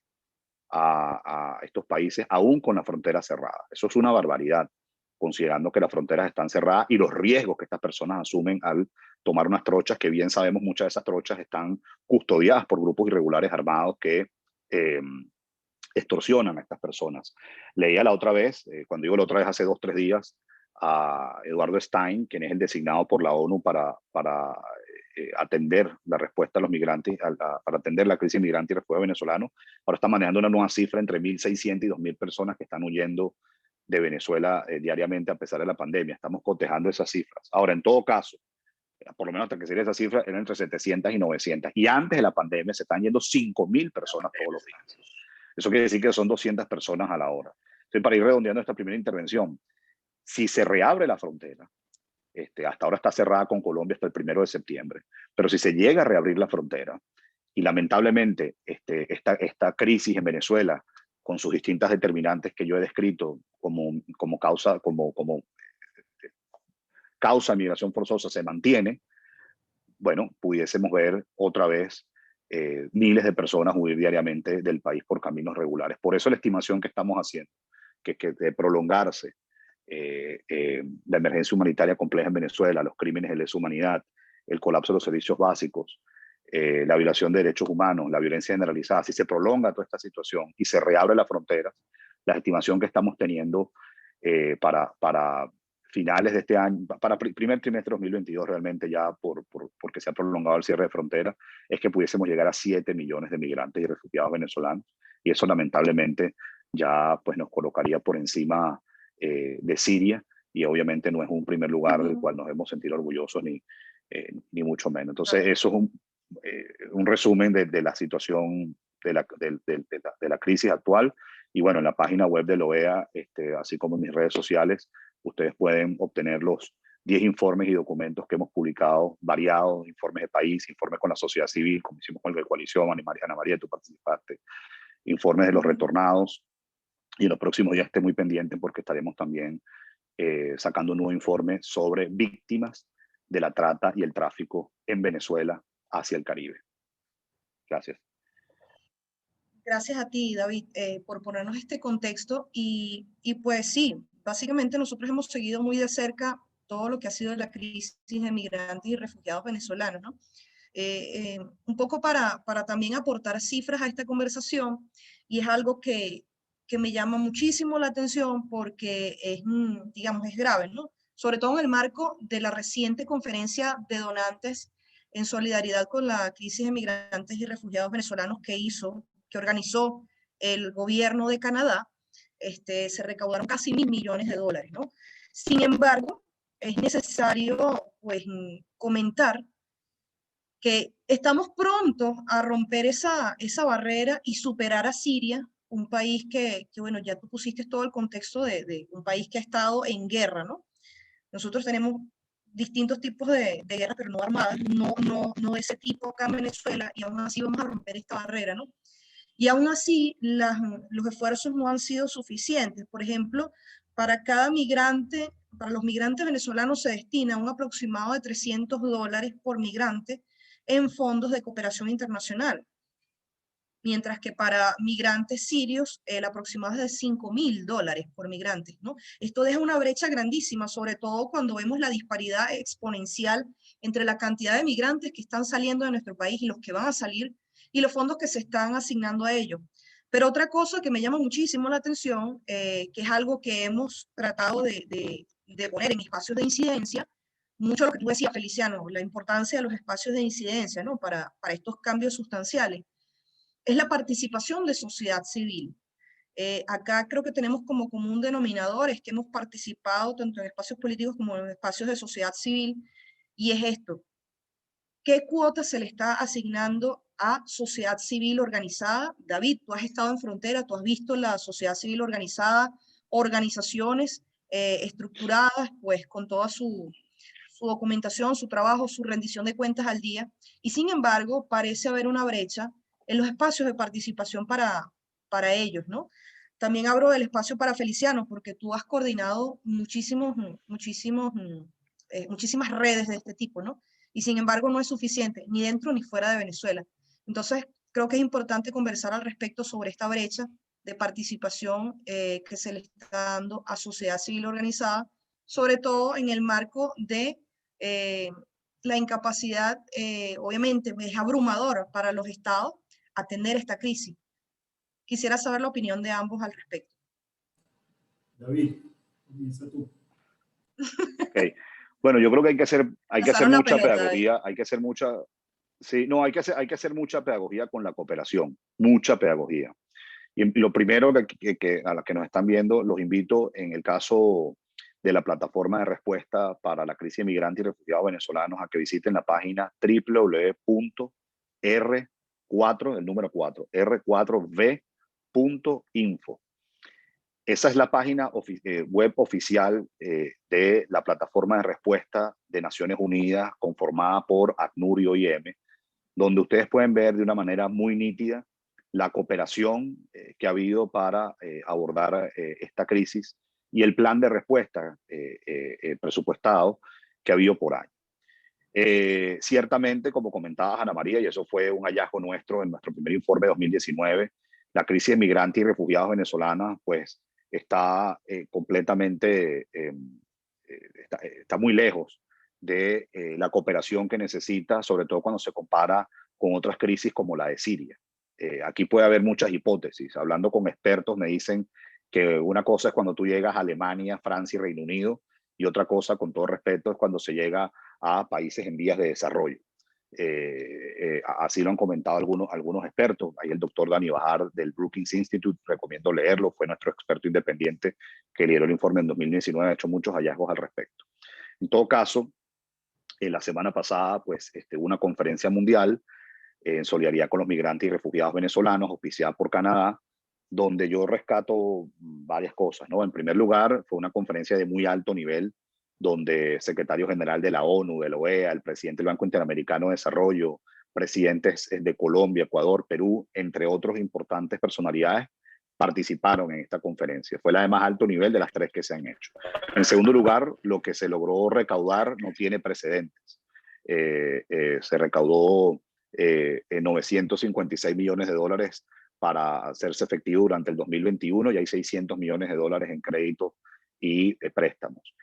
a estos países, aún con la frontera cerrada. Eso es una barbaridad, considerando que las fronteras están cerradas y los riesgos que estas personas asumen al tomar unas trochas, que bien sabemos muchas de esas trochas están custodiadas por grupos irregulares armados que extorsionan a estas personas. Leía la otra vez, cuando digo la otra vez, hace 2 o 3 días, a Eduardo Stein, quien es el designado por la ONU para atender la respuesta a los migrantes, para atender la crisis migrante y refugio venezolano. Ahora está manejando una nueva cifra entre 1.600 y 2.000 personas que están huyendo de Venezuela diariamente a pesar de la pandemia. Estamos cotejando esas cifras. Ahora, en todo caso, por lo menos hasta que se diera esa cifra, eran entre 700 y 900. Y antes de la pandemia se están yendo 5.000 personas todos los días. Eso quiere decir que son 200 personas a la hora. Entonces, para ir redondeando esta primera intervención, si se reabre la frontera, hasta ahora está cerrada con Colombia hasta el 1 de septiembre, pero si se llega a reabrir la frontera, y lamentablemente esta crisis en Venezuela, con sus distintas determinantes que yo he descrito como causa de migración forzosa, se mantiene, bueno, pudiésemos ver otra vez miles de personas huir diariamente del país por caminos regulares. Por eso la estimación que estamos haciendo, que de prolongarse la emergencia humanitaria compleja en Venezuela, los crímenes de lesa humanidad, el colapso de los servicios básicos, la violación de derechos humanos, la violencia generalizada, si se prolonga toda esta situación y se reabre las fronteras, la estimación que estamos teniendo para finales de este año, para primer trimestre de 2022 realmente ya porque se ha prolongado el cierre de fronteras, es que pudiésemos llegar a 7 millones de migrantes y refugiados venezolanos, y eso lamentablemente ya pues nos colocaría por encima de Siria, y obviamente no es un primer lugar del cual nos hemos sentido orgullosos ni mucho menos. Entonces eso es un resumen de la situación de la crisis actual. Y bueno, en la página web de la OEA, así como en mis redes sociales, ustedes pueden obtener los 10 informes y documentos que hemos publicado, variados, informes de país, informes con la sociedad civil, como hicimos con el de Coalición, Ana María, tú participaste, informes de los retornados, y en los próximos días esté muy pendiente porque estaremos también sacando un nuevo informe sobre víctimas de la trata y el tráfico en Venezuela hacia el Caribe. Gracias. Gracias a ti, David, por ponernos este contexto y pues sí, básicamente nosotros hemos seguido muy de cerca todo lo que ha sido la crisis de migrantes y refugiados venezolanos, ¿no? Un poco para también aportar cifras a esta conversación, y es algo que me llama muchísimo la atención porque es, digamos, es grave, ¿no? Sobre todo en el marco de la reciente conferencia de donantes en solidaridad con la crisis de migrantes y refugiados venezolanos que organizó el gobierno de Canadá. Se recaudaron casi $1.000 millones, ¿no? Sin embargo, es necesario pues comentar que estamos prontos a romper esa barrera y superar a Siria, un país que bueno, ya tú pusiste todo el contexto de un país que ha estado en guerra, ¿no? Nosotros tenemos distintos tipos de guerra, pero no armadas, no de ese tipo acá en Venezuela, y aún así vamos a romper esta barrera, ¿no? Y aún así, los esfuerzos no han sido suficientes. Por ejemplo, para cada migrante, para los migrantes venezolanos se destina un aproximado de $300 por migrante en fondos de cooperación internacional, mientras que para migrantes sirios el aproximado es de $5.000 por migrante, ¿no? Esto deja una brecha grandísima, sobre todo cuando vemos la disparidad exponencial entre la cantidad de migrantes que están saliendo de nuestro país y los que van a salir, y los fondos que se están asignando a ellos. Pero otra cosa que me llama muchísimo la atención, que es algo que hemos tratado de poner en espacios de incidencia, mucho lo que tú decías, Feliciano, la importancia de los espacios de incidencia, ¿no? Para estos cambios sustanciales, es la participación de sociedad civil. Acá creo que tenemos como común denominador es que hemos participado tanto en espacios políticos como en espacios de sociedad civil, y es esto: ¿qué cuota se le está asignando a sociedad civil organizada? David, tú has estado en frontera, tú has visto la sociedad civil organizada, organizaciones estructuradas, pues con toda su documentación, su trabajo, su rendición de cuentas al día, y sin embargo parece haber una brecha en los espacios de participación para ellos, ¿no? También abro el espacio para Feliciano, porque tú has coordinado muchísimas redes de este tipo, ¿no? Y sin embargo no es suficiente, ni dentro ni fuera de Venezuela. Entonces, creo que es importante conversar al respecto sobre esta brecha de participación que se le está dando a sociedad civil organizada, sobre todo en el marco de la incapacidad, obviamente es abrumadora para los estados atender esta crisis. Quisiera saber la opinión de ambos al respecto. David, comienza tú. Okay. Bueno, yo creo que hay que hacer mucha pedagogía, hay que hacer mucha pedagogía con la cooperación, mucha pedagogía. Y lo primero que a los que nos están viendo, los invito, en el caso de la plataforma de respuesta para la crisis de migrantes y refugiados venezolanos a que visiten la página www.r4, el número 4, r4v.info. Esa es la página web oficial de la plataforma de respuesta de Naciones Unidas conformada por ACNUR y OIM, donde ustedes pueden ver de una manera muy nítida la cooperación que ha habido para abordar esta crisis y el plan de respuesta presupuestado que ha habido por año. Ciertamente, como comentaba Ana María, y eso fue un hallazgo nuestro en nuestro primer informe de 2019, la crisis de migrantes y refugiados venezolanos pues está completamente, está muy lejos de la cooperación que necesita, sobre todo cuando se compara con otras crisis como la de Siria. Aquí puede haber muchas hipótesis. Hablando con expertos me dicen que una cosa es cuando tú llegas a Alemania, Francia y Reino Unido, y otra cosa, con todo respeto, es cuando se llega a países en vías de desarrollo. Así lo han comentado algunos expertos. Ahí el doctor Dani Bajar del Brookings Institute, recomiendo leerlo, fue nuestro experto independiente que lideró el informe en 2019, ha hecho muchos hallazgos al respecto. En todo caso, la semana pasada, pues, hubo una conferencia mundial en solidaridad con los migrantes y refugiados venezolanos, auspiciada por Canadá, donde yo rescato varias cosas, ¿no? En primer lugar, fue una conferencia de muy alto nivel, donde el secretario general de la ONU, de la OEA, el presidente del Banco Interamericano de Desarrollo, presidentes de Colombia, Ecuador, Perú, entre otros importantes personalidades, participaron en esta conferencia. Fue la de más alto nivel de las 3 que se han hecho. En segundo lugar, lo que se logró recaudar no tiene precedentes. Se recaudó 956 millones de dólares para hacerse efectivo durante el 2021 y hay 600 millones de dólares en créditos y préstamos.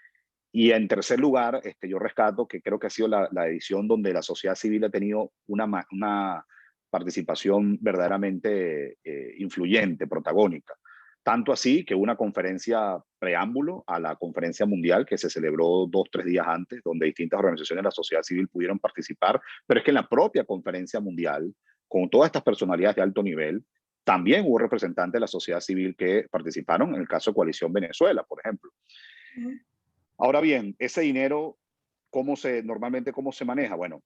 Y en tercer lugar, yo rescato que creo que ha sido la edición donde la sociedad civil ha tenido una participación verdaderamente influyente, protagónica. Tanto así que una conferencia preámbulo a la conferencia mundial que se celebró 2-3 días antes, donde distintas organizaciones de la sociedad civil pudieron participar, pero es que en la propia conferencia mundial, con todas estas personalidades de alto nivel, también hubo representantes de la sociedad civil que participaron, en el caso de Coalición Venezuela, por ejemplo. Ahora bien, ese dinero, normalmente cómo se maneja? Bueno,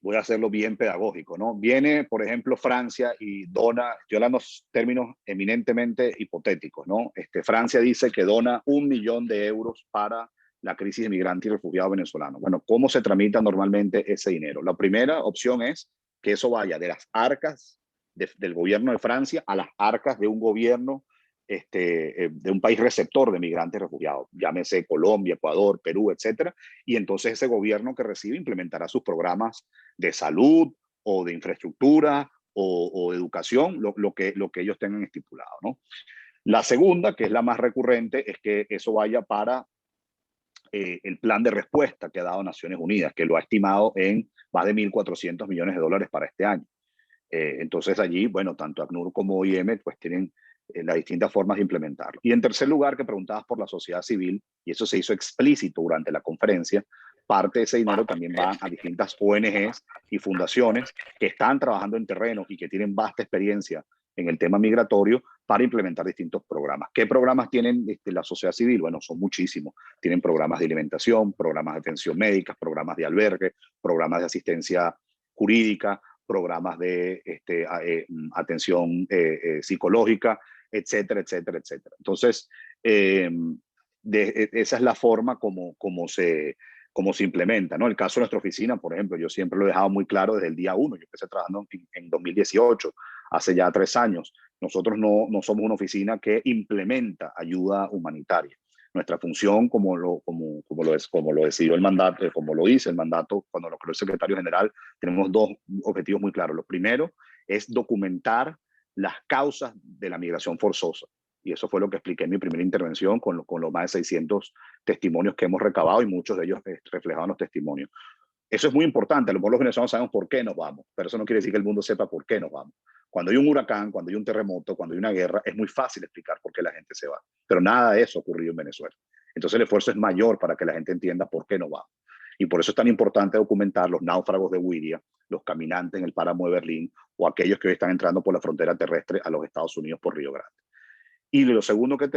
voy a hacerlo bien pedagógico, ¿no? Viene, por ejemplo, Francia y dona, yo hablo en términos eminentemente hipotéticos, ¿no? Francia dice que dona 1 millón de euros para la crisis de migrantes y refugiados venezolanos. Bueno, ¿cómo se tramita normalmente ese dinero? La primera opción es que eso vaya de las arcas del gobierno de Francia a las arcas de un gobierno de un país receptor de migrantes y refugiados, llámese Colombia, Ecuador, Perú, etcétera, y entonces ese gobierno que recibe implementará sus programas de salud o de infraestructura o de educación, lo que ellos tengan estipulado, ¿no? La segunda, que es la más recurrente, es que eso vaya para el plan de respuesta que ha dado Naciones Unidas, que lo ha estimado en más de 1.400 millones de dólares para este año. Entonces allí, bueno, tanto ACNUR como OIM pues tienen las distintas formas de implementarlo. Y en tercer lugar, que preguntabas por la sociedad civil, y eso se hizo explícito durante la conferencia, parte de ese dinero también va a distintas ONGs y fundaciones que están trabajando en terreno y que tienen vasta experiencia en el tema migratorio para implementar distintos programas. ¿Qué programas tienen la sociedad civil? Bueno, son muchísimos. Tienen programas de alimentación, programas de atención médica, programas de albergue, programas de asistencia jurídica, programas de atención psicológica, etcétera, etcétera, etcétera. Entonces, esa es la forma como se implementa, ¿no? El caso de nuestra oficina, por ejemplo, yo siempre lo he dejado muy claro desde el día 1. Yo empecé trabajando en 2018, hace ya 3 años. Nosotros no somos una oficina que implementa ayuda humanitaria. Nuestra función, como lo decidió el mandato, como lo dice el mandato cuando lo creó el secretario general, tenemos 2 objetivos muy claros. Lo primero es documentar las causas de la migración forzosa. Y eso fue lo que expliqué en mi primera intervención con los más de 600 testimonios que hemos recabado y muchos de ellos reflejaban los testimonios. Eso es muy importante. A lo mejor los venezolanos sabemos por qué nos vamos, pero eso no quiere decir que el mundo sepa por qué nos vamos. Cuando hay un huracán, cuando hay un terremoto, cuando hay una guerra, es muy fácil explicar por qué la gente se va. Pero nada de eso ha ocurrido en Venezuela. Entonces el esfuerzo es mayor para que la gente entienda por qué nos vamos. Y por eso es tan importante documentar los náufragos de Wiria, los caminantes en el páramo de Berlín o aquellos que hoy están entrando por la frontera terrestre a los Estados Unidos por Río Grande. Y lo segundo que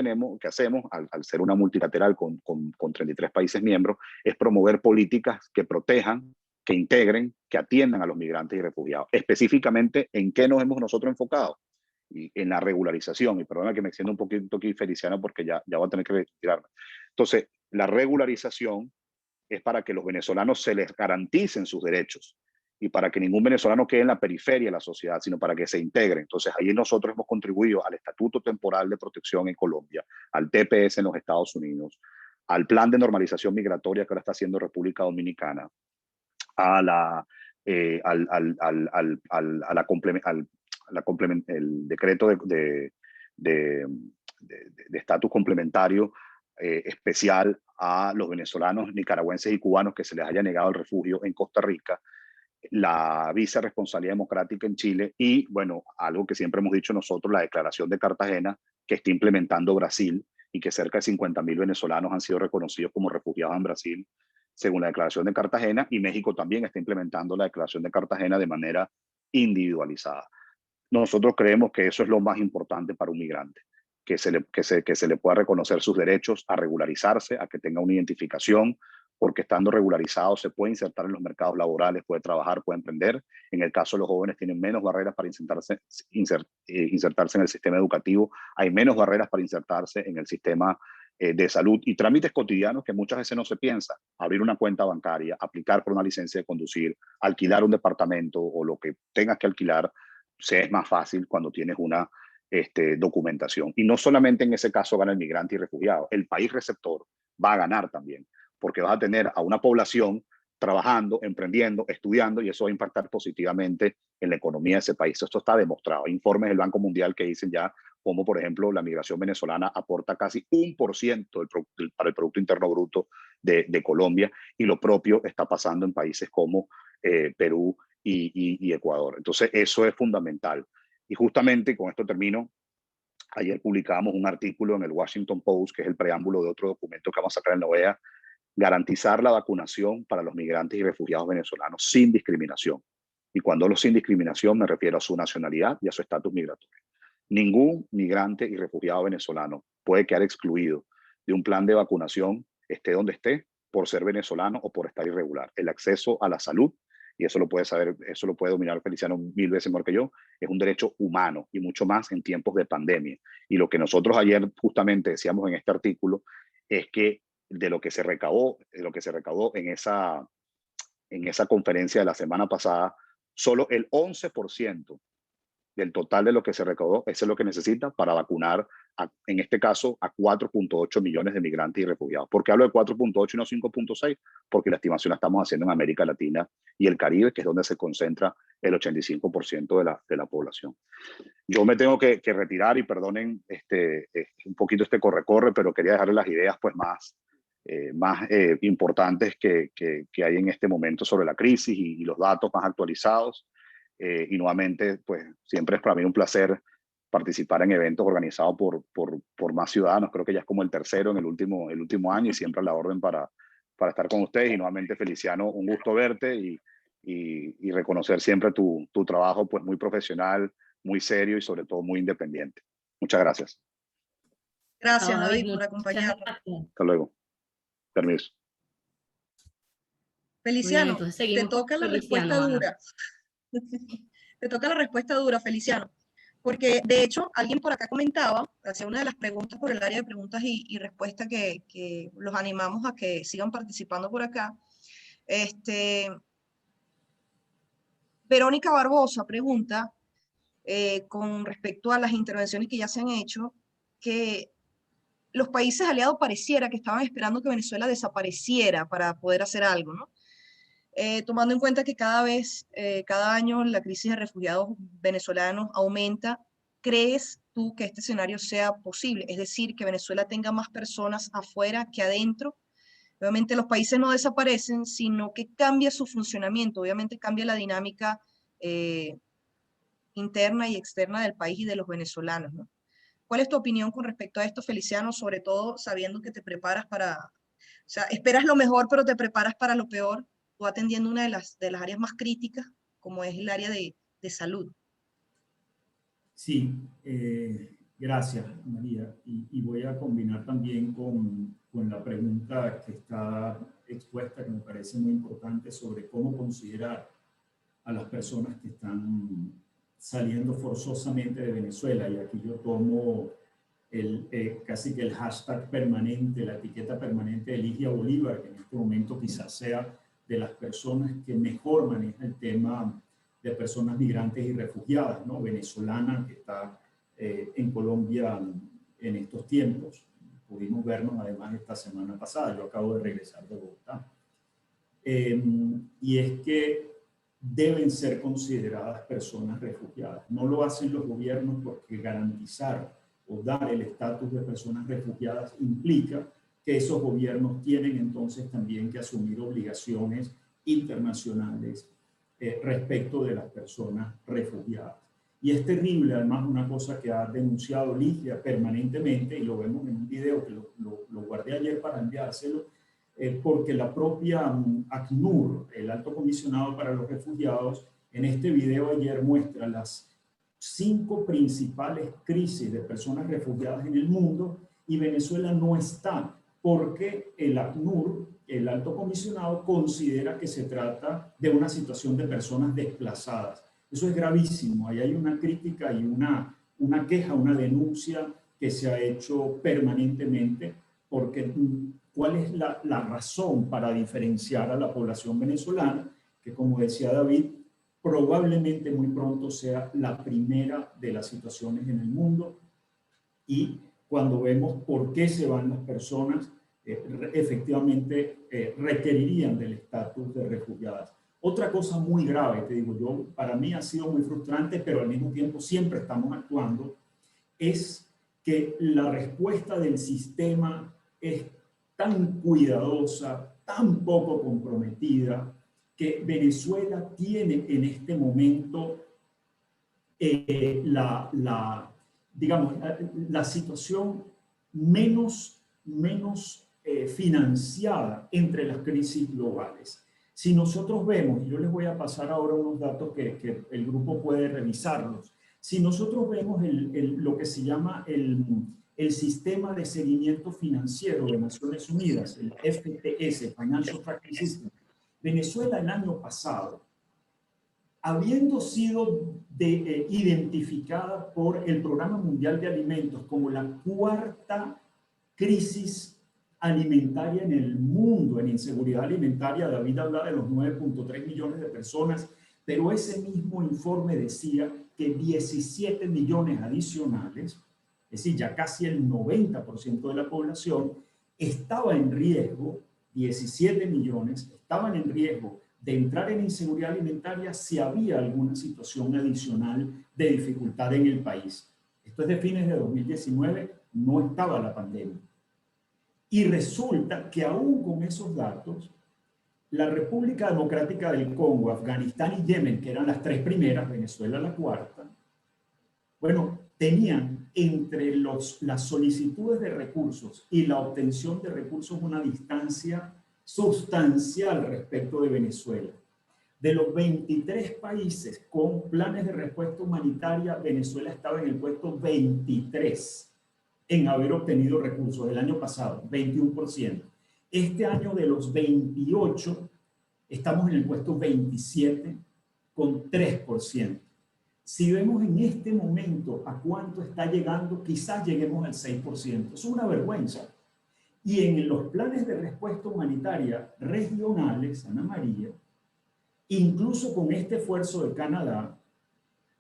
hacemos, al ser una multilateral con 33 países miembros, es promover políticas que protejan, que integren, que atiendan a los migrantes y refugiados. Específicamente, ¿en qué nos hemos nosotros enfocado? Y en la regularización. Y perdona que me extienda un poquito aquí, Feliciano, porque ya voy a tener que retirarme. Entonces, la regularización es para que los venezolanos se les garanticen sus derechos y para que ningún venezolano quede en la periferia de la sociedad, sino para que se integre. Entonces, ahí nosotros hemos contribuido al Estatuto Temporal de Protección en Colombia, al TPS en los Estados Unidos, al Plan de Normalización Migratoria que ahora está haciendo República Dominicana, a la, el decreto de estatus complementario especial a los venezolanos, nicaragüenses y cubanos que se les haya negado el refugio en Costa Rica, la visa responsabilidad democrática en Chile y, bueno, algo que siempre hemos dicho nosotros, la declaración de Cartagena que está implementando Brasil y que cerca de 50.000 venezolanos han sido reconocidos como refugiados en Brasil, según la declaración de Cartagena, y México también está implementando la declaración de Cartagena de manera individualizada. Nosotros creemos que eso es lo más importante para un migrante, que se le pueda reconocer sus derechos a regularizarse, a que tenga una identificación, porque estando regularizado se puede insertar en los mercados laborales, puede trabajar, puede emprender. En el caso de los jóvenes tienen menos barreras para insertarse en el sistema educativo, hay menos barreras para insertarse en el sistema de salud y trámites cotidianos que muchas veces no se piensa. Abrir una cuenta bancaria, aplicar por una licencia de conducir, alquilar un departamento o lo que tengas que alquilar, es más fácil cuando tienes una documentación. Y no solamente en ese caso gana el migrante y refugiado, el país receptor va a ganar también, porque vas a tener a una población trabajando, emprendiendo, estudiando, y eso va a impactar positivamente en la economía de ese país. Esto está demostrado. Hay informes del Banco Mundial que dicen ya como, por ejemplo, la migración venezolana aporta casi 1% para el Producto Interno Bruto de Colombia, y lo propio está pasando en países como Perú y Ecuador. Entonces, eso es fundamental. Y justamente, con esto termino, ayer publicamos un artículo en el Washington Post, que es el preámbulo de otro documento que vamos a sacar en la OEA, garantizar la vacunación para los migrantes y refugiados venezolanos sin discriminación. Y cuando hablo sin discriminación me refiero a su nacionalidad y a su estatus migratorio. Ningún migrante y refugiado venezolano puede quedar excluido de un plan de vacunación, esté donde esté, por ser venezolano o por estar irregular. El acceso a la salud, y eso lo puede saber, eso lo puede dominar Feliciano 1000 veces mejor que yo, es un derecho humano y mucho más en tiempos de pandemia. Y lo que nosotros ayer justamente decíamos en este artículo es que de lo que se recaudó en esa conferencia de la semana pasada, solo el 11% del total de lo que se recaudó, eso es lo que necesita para vacunar, en este caso, a 4.8 millones de migrantes y refugiados. ¿Por qué hablo de 4.8 y no 5.6? Porque la estimación la estamos haciendo en América Latina y el Caribe, que es donde se concentra el 85% de la población. Yo me tengo que retirar y perdonen un poquito este corre-corre, pero quería dejarles las ideas pues más importantes que hay en este momento sobre la crisis y los datos más actualizados. Y nuevamente, pues siempre es para mí un placer participar en eventos organizados por más ciudadanos. Creo que ya es como el tercero en el último año y siempre a la orden para estar con ustedes. Y nuevamente, Feliciano, un gusto verte y reconocer siempre tu trabajo pues muy profesional, muy serio y sobre todo muy independiente. Muchas gracias. Gracias, David, por acompañarnos. Hasta luego. Permiso. Feliciano, Bien, te toca la respuesta dura. Te toca la respuesta dura, Feliciano. Porque, de hecho, alguien por acá comentaba, hacía una de las preguntas por el área de preguntas y respuestas que los animamos a que sigan participando por acá. Verónica Barbosa pregunta, con respecto a las intervenciones que ya se han hecho, que los países aliados pareciera que estaban esperando que Venezuela desapareciera para poder hacer algo, ¿no? Tomando en cuenta que cada año la crisis de refugiados venezolanos aumenta, ¿crees tú que este escenario sea posible? Es decir, que Venezuela tenga más personas afuera que adentro. Obviamente los países no desaparecen, sino que cambia su funcionamiento, obviamente cambia la dinámica interna y externa del país y de los venezolanos, ¿no? ¿Cuál es tu opinión con respecto a esto, Feliciano? Sobre todo sabiendo que te preparas o sea, esperas lo mejor, pero te preparas para lo peor, tú atendiendo una de las áreas más críticas, como es el área de salud. Sí, Gracias, María. Y voy a combinar también con la pregunta que está expuesta, que me parece muy importante, sobre cómo considerar a las personas que están saliendo forzosamente de Venezuela. Y aquí yo tomo casi que el hashtag permanente, la etiqueta permanente de Ligia Bolívar, que en este momento quizás sea de las personas que mejor maneja el tema de personas migrantes y refugiadas, ¿no? Venezolana que está en Colombia en estos tiempos. Pudimos vernos además esta semana pasada, yo acabo de regresar de Bogotá. Y es que deben ser consideradas personas refugiadas. No lo hacen los gobiernos porque garantizar o dar el estatus de personas refugiadas implica que esos gobiernos tienen entonces también que asumir obligaciones internacionales respecto de las personas refugiadas. Y es terrible, además, una cosa que ha denunciado Ligia permanentemente, y lo vemos en un video que lo guardé ayer para enviárselo, porque la propia ACNUR, el Alto Comisionado para los Refugiados, en este video ayer muestra las 5 principales crisis de personas refugiadas en el mundo, y Venezuela no está, porque el ACNUR, el Alto Comisionado, considera que se trata de una situación de personas desplazadas. Eso es gravísimo. Ahí hay una crítica y una queja, una denuncia que se ha hecho permanentemente, porque ¿cuál es la razón para diferenciar a la población venezolana? Que, como decía David, probablemente muy pronto sea la primera de las situaciones en el mundo, y cuando vemos por qué se van las personas, efectivamente requerirían del estatus de refugiadas. Otra cosa muy grave, te digo yo, para mí ha sido muy frustrante, pero al mismo tiempo siempre estamos actuando, es que la respuesta del sistema es tan cuidadosa, tan poco comprometida, que Venezuela tiene en este momento digamos, la situación menos financiada entre las crisis globales. Si nosotros vemos, y yo les voy a pasar ahora unos datos que el grupo puede revisarlos, si nosotros vemos lo que se llama el Sistema de Seguimiento Financiero de Naciones Unidas, el FTS, Financial Tracking System, Venezuela el año pasado, habiendo sido identificada por el Programa Mundial de Alimentos como la 4ª crisis alimentaria en el mundo, en inseguridad alimentaria, David habla de los 9.3 millones de personas, pero ese mismo informe decía que 17 millones adicionales, es decir, ya casi el 90% de la población, estaba en riesgo, 17 millones estaban en riesgo de entrar en inseguridad alimentaria si había alguna situación adicional de dificultad en el país. Esto es de fines de 2019, no estaba la pandemia. Y resulta que aún con esos datos, la República Democrática del Congo, Afganistán y Yemen, que eran las 3 primeras, Venezuela la 4ª, bueno, tenían entre las solicitudes de recursos y la obtención de recursos una distancia sustancial respecto de Venezuela. De los 23 países con planes de respuesta humanitaria, Venezuela estaba en el puesto 23 en haber obtenido recursos el año pasado, 21%. Este año, de los 28, estamos en el puesto 27 con 3%. Si vemos en este momento a cuánto está llegando, quizás lleguemos al 6%. Es una vergüenza. Y en los planes de respuesta humanitaria regionales, Ana María, incluso con este esfuerzo de Canadá,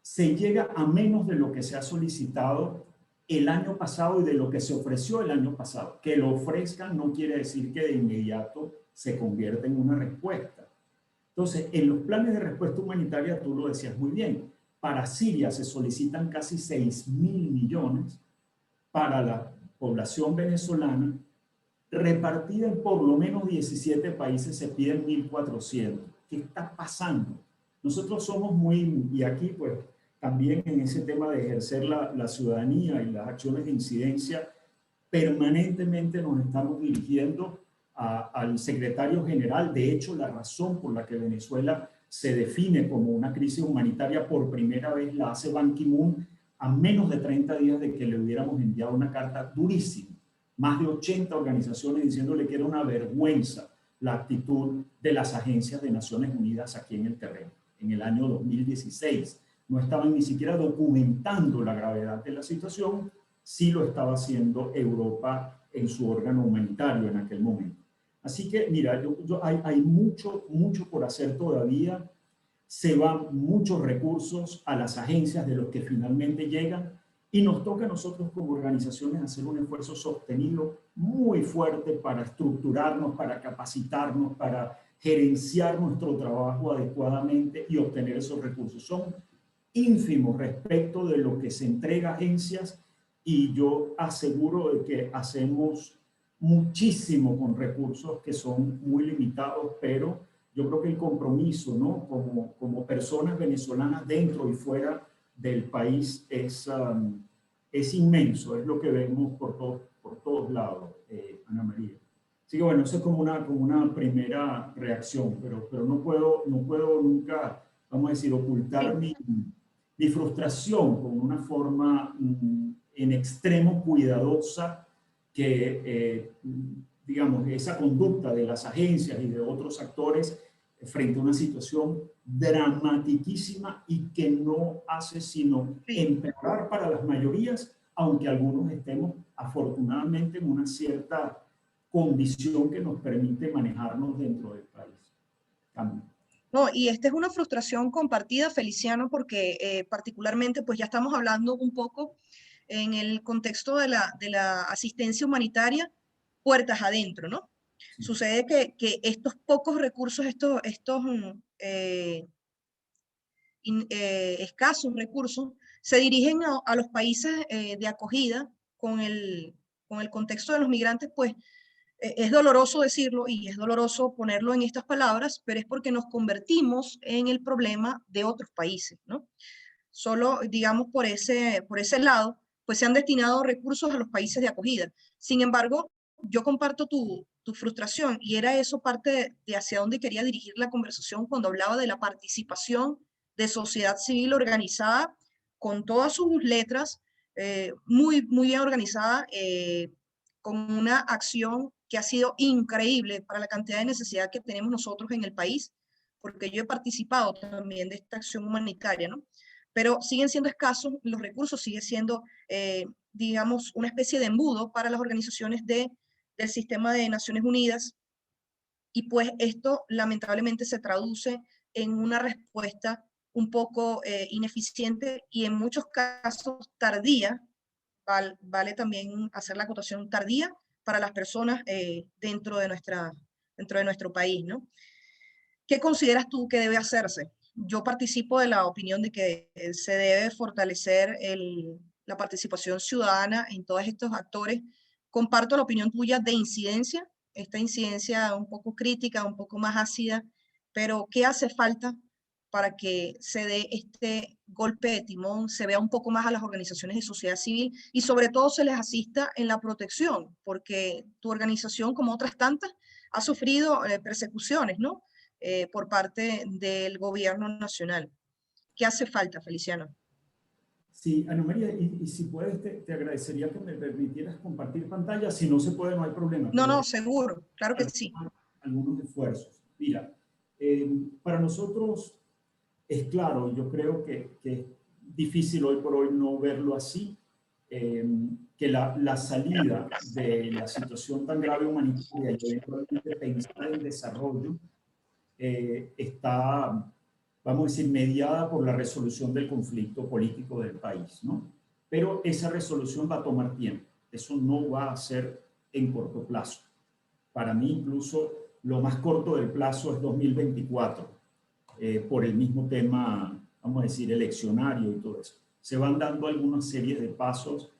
se llega a menos de lo que se ha solicitado el año pasado y de lo que se ofreció el año pasado. Que lo ofrezcan no quiere decir que de inmediato se convierta en una respuesta. Entonces, en los planes de respuesta humanitaria, tú lo decías muy bien, para Siria se solicitan casi 6.000 millones, para la población venezolana, repartida en por lo menos 17 países, se piden 1.400. ¿Qué está pasando? Nosotros somos y aquí pues también en ese tema de ejercer la ciudadanía y las acciones de incidencia, permanentemente nos estamos dirigiendo al secretario general. De hecho, la razón por la que Venezuela se define como una crisis humanitaria por primera vez la hace Ban Ki-moon a menos de 30 días de que le hubiéramos enviado una carta durísima, más de 80 organizaciones diciéndole que era una vergüenza la actitud de las agencias de Naciones Unidas aquí en el terreno. En el año 2016 no estaban ni siquiera documentando la gravedad de la situación, sí lo estaba haciendo Europa en su órgano humanitario en aquel momento. Así que, mira, hay mucho por hacer todavía. Se van muchos recursos a las agencias de los que finalmente llegan y nos toca a nosotros como organizaciones hacer un esfuerzo sostenido muy fuerte para estructurarnos, para capacitarnos, para gerenciar nuestro trabajo adecuadamente y obtener esos recursos. Son ínfimos respecto de lo que se entrega a agencias y yo aseguro de que hacemos muchísimo con recursos que son muy limitados, pero yo creo que el compromiso, ¿no? Como personas venezolanas dentro y fuera del país es inmenso, es lo que vemos por todos lados, Ana María. Así que bueno, eso es como una primera reacción, pero no puedo nunca, vamos a decir, ocultar mi frustración con una forma en extremo cuidadosa que, digamos, esa conducta de las agencias y de otros actores frente a una situación dramatiquísima y que no hace sino empeorar para las mayorías, aunque algunos estemos afortunadamente en una cierta condición que nos permite manejarnos dentro del país. Cambio. No, y esta es una frustración compartida, Feliciano, porque particularmente pues ya estamos hablando un poco en el contexto de la asistencia humanitaria, puertas adentro, ¿no? Sí. Sucede que estos pocos recursos, estos escasos recursos, se dirigen a los países de acogida con el contexto de los migrantes, pues es doloroso decirlo y es doloroso ponerlo en estas palabras, pero es porque nos convertimos en el problema de otros países, ¿no? Solo, digamos, por ese lado, pues se han destinado recursos a los países de acogida. Sin embargo, yo comparto tu frustración y era eso parte de hacia dónde quería dirigir la conversación cuando hablaba de la participación de sociedad civil organizada con todas sus letras, muy bien organizada, con una acción que ha sido increíble para la cantidad de necesidad que tenemos nosotros en el país, porque yo he participado también de esta acción humanitaria, ¿no? Pero siguen siendo escasos los recursos, sigue siendo, digamos, una especie de embudo para las organizaciones del sistema de Naciones Unidas, y pues esto lamentablemente se traduce en una respuesta un poco ineficiente y en muchos casos tardía, vale también hacer la acotación tardía para las personas dentro de nuestro país, ¿no? ¿Qué consideras tú que debe hacerse? Yo participo de la opinión de que se debe fortalecer la participación ciudadana en todos estos actores. Comparto la opinión tuya de incidencia, esta incidencia un poco crítica, un poco más ácida, pero ¿qué hace falta para que se dé este golpe de timón, se vea un poco más a las organizaciones de sociedad civil y sobre todo se les asista en la protección? Porque tu organización, como otras tantas, ha sufrido persecuciones, ¿no? Por parte del gobierno nacional. ¿Qué hace falta, Feliciano? Sí, Ana María, y si puedes, te agradecería que me permitieras compartir pantalla. Si no se puede, no hay problema. No, seguro, claro que sí. Algunos esfuerzos. Mira, para nosotros es claro, yo creo que es difícil hoy por hoy no verlo así, que la salida de la situación tan grave humanitaria y eventualmente pensar en desarrollo está, vamos a decir, mediada por la resolución del conflicto político del país, ¿no? Pero esa resolución va a tomar tiempo. Eso no va a ser en corto plazo. Para mí, incluso, lo más corto del plazo es 2024, por el mismo tema, vamos a decir, eleccionario y todo eso. Se van dando algunas series de pasos,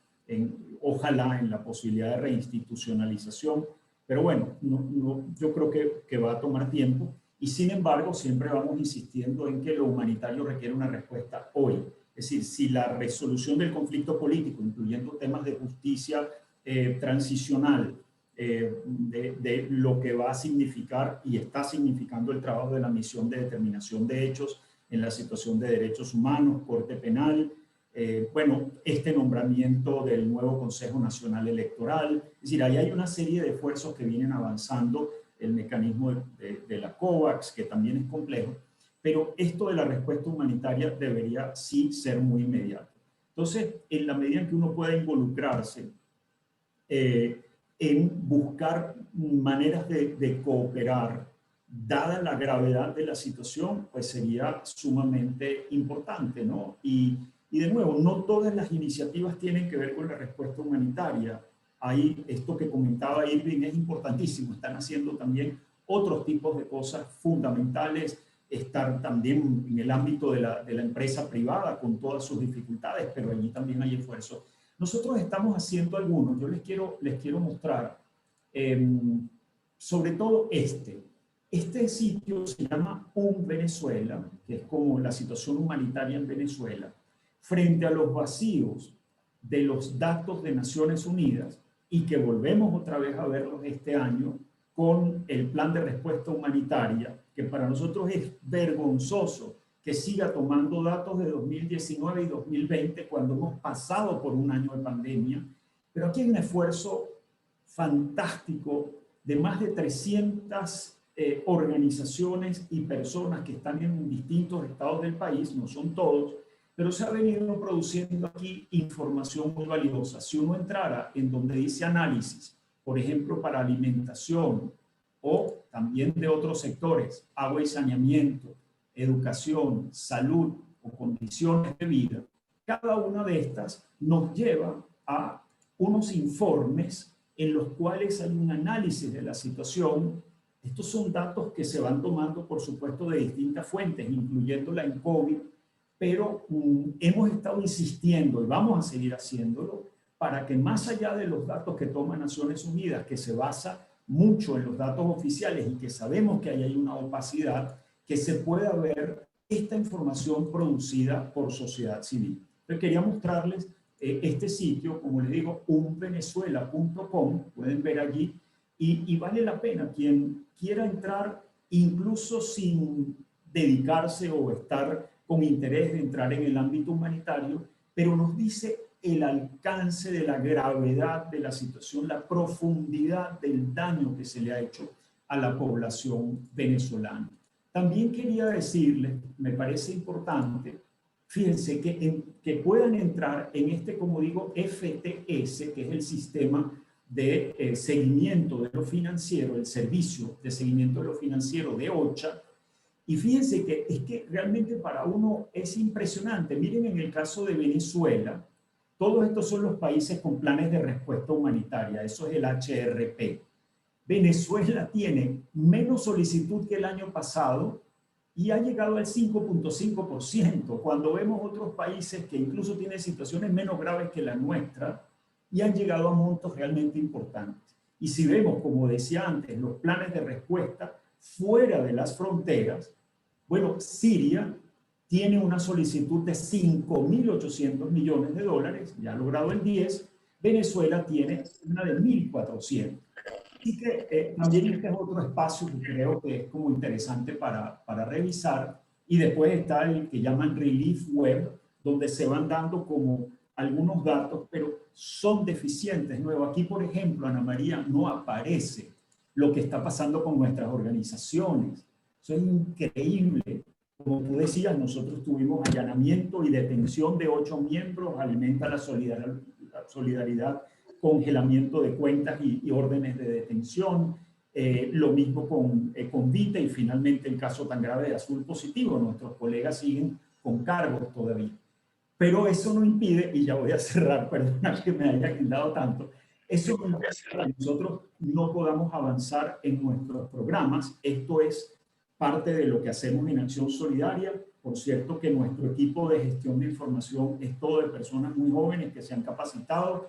ojalá en la posibilidad de reinstitucionalización, pero bueno, yo creo que va a tomar tiempo. Y sin embargo, siempre vamos insistiendo en que lo humanitario requiere una respuesta hoy. Es decir, si la resolución del conflicto político, incluyendo temas de justicia transicional, de lo que va a significar y está significando el trabajo de la misión de determinación de hechos en la situación de derechos humanos, Corte Penal, bueno, este nombramiento del nuevo Consejo Nacional Electoral. Es decir, ahí hay una serie de esfuerzos que vienen avanzando, el mecanismo de la COVAX, que también es complejo, pero esto de la respuesta humanitaria debería sí ser muy inmediato. Entonces, en la medida en que uno pueda involucrarse en buscar maneras de cooperar, dada la gravedad de la situación, pues sería sumamente importante, ¿no? Y de nuevo, no todas las iniciativas tienen que ver con la respuesta humanitaria. Ahí, esto que comentaba Irving es importantísimo. Están haciendo también otros tipos de cosas fundamentales, estar también en el ámbito de la empresa privada con todas sus dificultades, pero allí también hay esfuerzos. Nosotros estamos haciendo algunos, yo les quiero mostrar, sobre todo este sitio se llama Un Venezuela, que es como la situación humanitaria en Venezuela, frente a los vacíos de los datos de Naciones Unidas, y que volvemos otra vez a verlos este año con el plan de respuesta humanitaria, que para nosotros es vergonzoso que siga tomando datos de 2019 y 2020 cuando hemos pasado por un año de pandemia. Pero aquí hay un esfuerzo fantástico de más de 300 organizaciones y personas que están en distintos estados del país, no son todos, pero se ha venido produciendo aquí información muy valiosa. Si uno entrara en donde dice análisis, por ejemplo, para alimentación o también de otros sectores, agua y saneamiento, educación, salud o condiciones de vida, cada una de estas nos lleva a unos informes en los cuales hay un análisis de la situación. Estos son datos que se van tomando, por supuesto, de distintas fuentes, incluyendo la en COVID, pero hemos estado insistiendo y vamos a seguir haciéndolo para que más allá de los datos que toma Naciones Unidas, que se basa mucho en los datos oficiales y que sabemos que ahí hay una opacidad, que se pueda ver esta información producida por sociedad civil. Entonces quería mostrarles este sitio, como les digo, unvenezuela.com, pueden ver allí, y vale la pena quien quiera entrar, incluso sin dedicarse o estar con interés de entrar en el ámbito humanitario, pero nos dice el alcance de la gravedad de la situación, la profundidad del daño que se le ha hecho a la población venezolana. También quería decirles, me parece importante, fíjense que puedan entrar en este, como digo, FTS, que es el sistema de seguimiento de lo financiero, el servicio de seguimiento de lo financiero de OCHA. Y fíjense que es que realmente para uno es impresionante. Miren, en el caso de Venezuela, todos estos son los países con planes de respuesta humanitaria, eso es el HRP. Venezuela tiene menos solicitud que el año pasado y ha llegado al 5.5%, cuando vemos otros países que incluso tienen situaciones menos graves que la nuestra y han llegado a montos realmente importantes. Y si vemos, como decía antes, los planes de respuesta fuera de las fronteras, bueno, Siria tiene una solicitud de 5.800 millones de dólares, ya ha logrado el 10, Venezuela tiene una de 1.400. Así que también este es otro espacio que creo que es como interesante para revisar. Y después está el que llaman Relief Web, donde se van dando como algunos datos, pero son deficientes. Nuevo, aquí, por ejemplo, Ana María, no aparece lo que está pasando con nuestras organizaciones. Eso es increíble. Como tú decías, nosotros tuvimos allanamiento y detención de 8 miembros, Alimenta la Solidaridad, congelamiento de cuentas y órdenes de detención. Lo mismo con Vita, y finalmente el caso tan grave de Azul Positivo. Nuestros colegas siguen con cargos todavía. Pero eso no impide, y ya voy a cerrar, perdona que me haya quedado tanto, eso no impide que nosotros no podamos avanzar en nuestros programas. Esto es parte de lo que hacemos en Acción Solidaria. Por cierto, que nuestro equipo de gestión de información es todo de personas muy jóvenes que se han capacitado.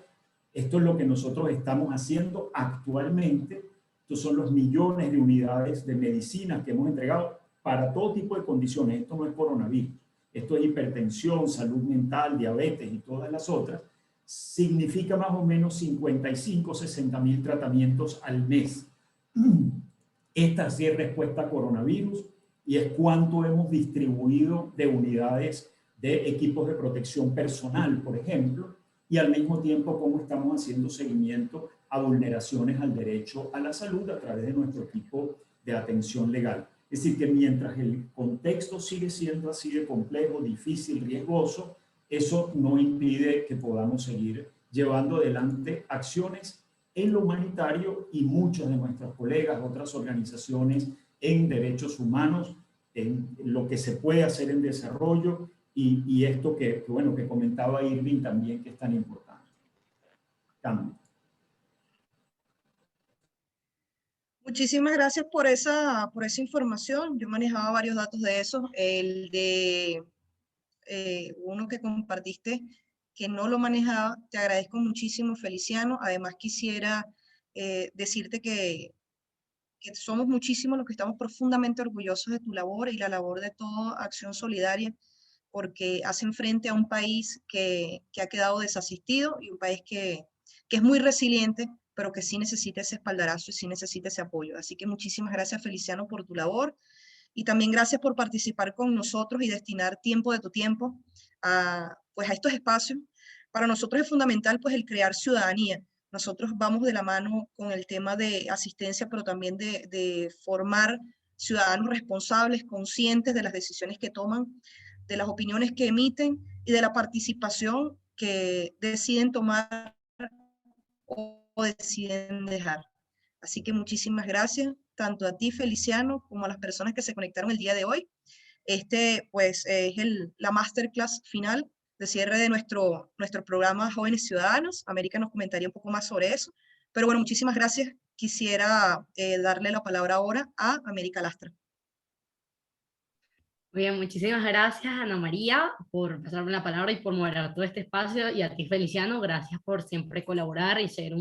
Esto es lo que nosotros estamos haciendo actualmente. Estos son los millones de unidades de medicinas que hemos entregado para todo tipo de condiciones. Esto no es coronavirus. Esto es hipertensión, salud mental, diabetes y todas las otras. Significa más o menos 55, 60 mil tratamientos al mes. Esta sí es respuesta a coronavirus y es cuánto hemos distribuido de unidades de equipos de protección personal, por ejemplo, y al mismo tiempo cómo estamos haciendo seguimiento a vulneraciones al derecho a la salud a través de nuestro equipo de atención legal. Es decir, que mientras el contexto sigue siendo así de complejo, difícil, riesgoso, eso no impide que podamos seguir llevando adelante acciones en lo humanitario, y muchos de nuestros colegas, otras organizaciones en derechos humanos, en lo que se puede hacer en desarrollo, y esto que comentaba Irving también, que es tan importante. Cambio. Muchísimas gracias por esa información. Yo manejaba varios datos de eso. El de uno que compartiste, que no lo manejaba, te agradezco muchísimo, Feliciano. Además quisiera decirte que somos muchísimos los que estamos profundamente orgullosos de tu labor y la labor de toda Acción Solidaria, porque hacen frente a un país que ha quedado desasistido, y un país que es muy resiliente, pero que sí necesita ese espaldarazo y sí necesita ese apoyo. Así que muchísimas gracias, Feliciano, por tu labor, y también gracias por participar con nosotros y destinar tiempo de tu tiempo a estos espacios. Para nosotros es fundamental pues el crear ciudadanía. Nosotros vamos de la mano con el tema de asistencia, pero también de formar ciudadanos responsables, conscientes de las decisiones que toman, de las opiniones que emiten y de la participación que deciden tomar o deciden dejar. Así que muchísimas gracias, tanto a ti, Feliciano, como a las personas que se conectaron el día de hoy. Pues es la masterclass final de cierre de nuestro programa Jóvenes Ciudadanos. América nos comentaría un poco más sobre eso. Pero bueno, muchísimas gracias. Quisiera darle la palabra ahora a América Lastra. Muy bien, muchísimas gracias, Ana María, por pasarme la palabra y por moderar todo este espacio, y a ti, Feliciano, gracias por siempre colaborar y ser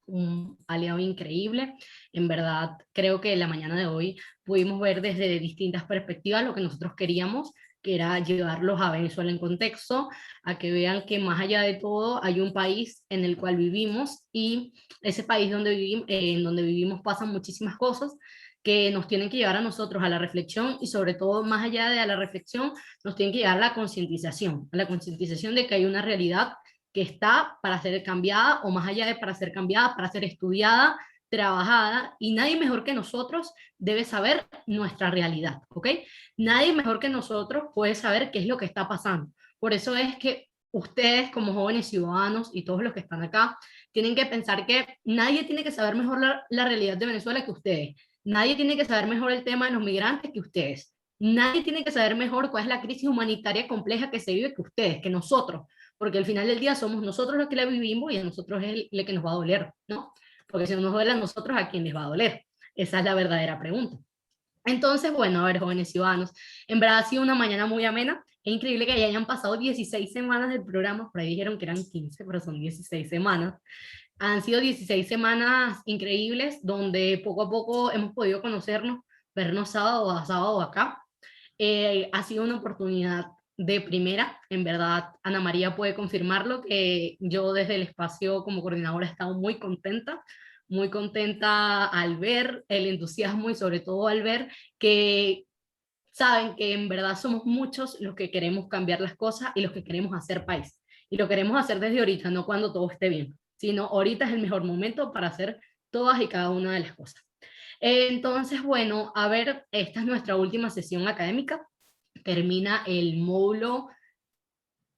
un aliado increíble. En verdad, creo que la mañana de hoy pudimos ver desde distintas perspectivas lo que nosotros queríamos, que era llevarlos a Venezuela en contexto, a que vean que más allá de todo hay un país en el cual vivimos, y ese país en donde vivimos pasan muchísimas cosas que nos tienen que llevar a nosotros a la reflexión, y sobre todo, más allá de la reflexión, nos tienen que llevar a la concientización de que hay una realidad que está para ser cambiada, o más allá de para ser cambiada, para ser estudiada, trabajada, y nadie mejor que nosotros debe saber nuestra realidad, ¿ok? Nadie mejor que nosotros puede saber qué es lo que está pasando. Por eso es que ustedes, como jóvenes ciudadanos y todos los que están acá, tienen que pensar que nadie tiene que saber mejor la realidad de Venezuela que ustedes. Nadie tiene que saber mejor el tema de los migrantes que ustedes. Nadie tiene que saber mejor cuál es la crisis humanitaria compleja que se vive que ustedes, que nosotros, porque al final del día somos nosotros los que la vivimos, y a nosotros es el que nos va a doler, ¿no? Porque si no nos duele a nosotros, ¿a quién les va a doler? Esa es la verdadera pregunta. Entonces, bueno, a ver, jóvenes ciudadanos, en verdad ha sido una mañana muy amena. Es increíble que ya hayan pasado 16 semanas del programa, por ahí dijeron que eran 15, pero son 16 semanas. Han sido 16 semanas increíbles, donde poco a poco hemos podido conocernos, vernos sábado a sábado acá. Ha sido una oportunidad de primera, en verdad. Ana María puede confirmarlo, que yo desde el espacio como coordinadora he estado muy contenta al ver el entusiasmo, y sobre todo al ver que saben que en verdad somos muchos los que queremos cambiar las cosas y los que queremos hacer país. Y lo queremos hacer desde ahorita, no cuando todo esté bien, sino ahorita es el mejor momento para hacer todas y cada una de las cosas. Entonces, bueno, a ver, esta es nuestra última sesión académica. Termina el módulo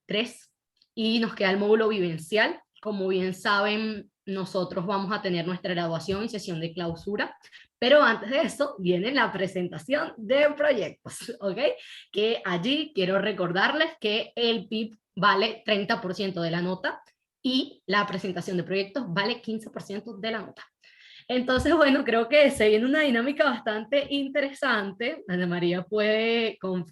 3 y nos queda el módulo vivencial. Como bien saben, nosotros vamos a tener nuestra graduación y sesión de clausura, pero antes de eso viene la presentación de proyectos, ¿ok? Que allí quiero recordarles que el PIB vale 30% de la nota y la presentación de proyectos vale 15% de la nota. Entonces, bueno, creo que se viene una dinámica bastante interesante. Ana María puede confirmar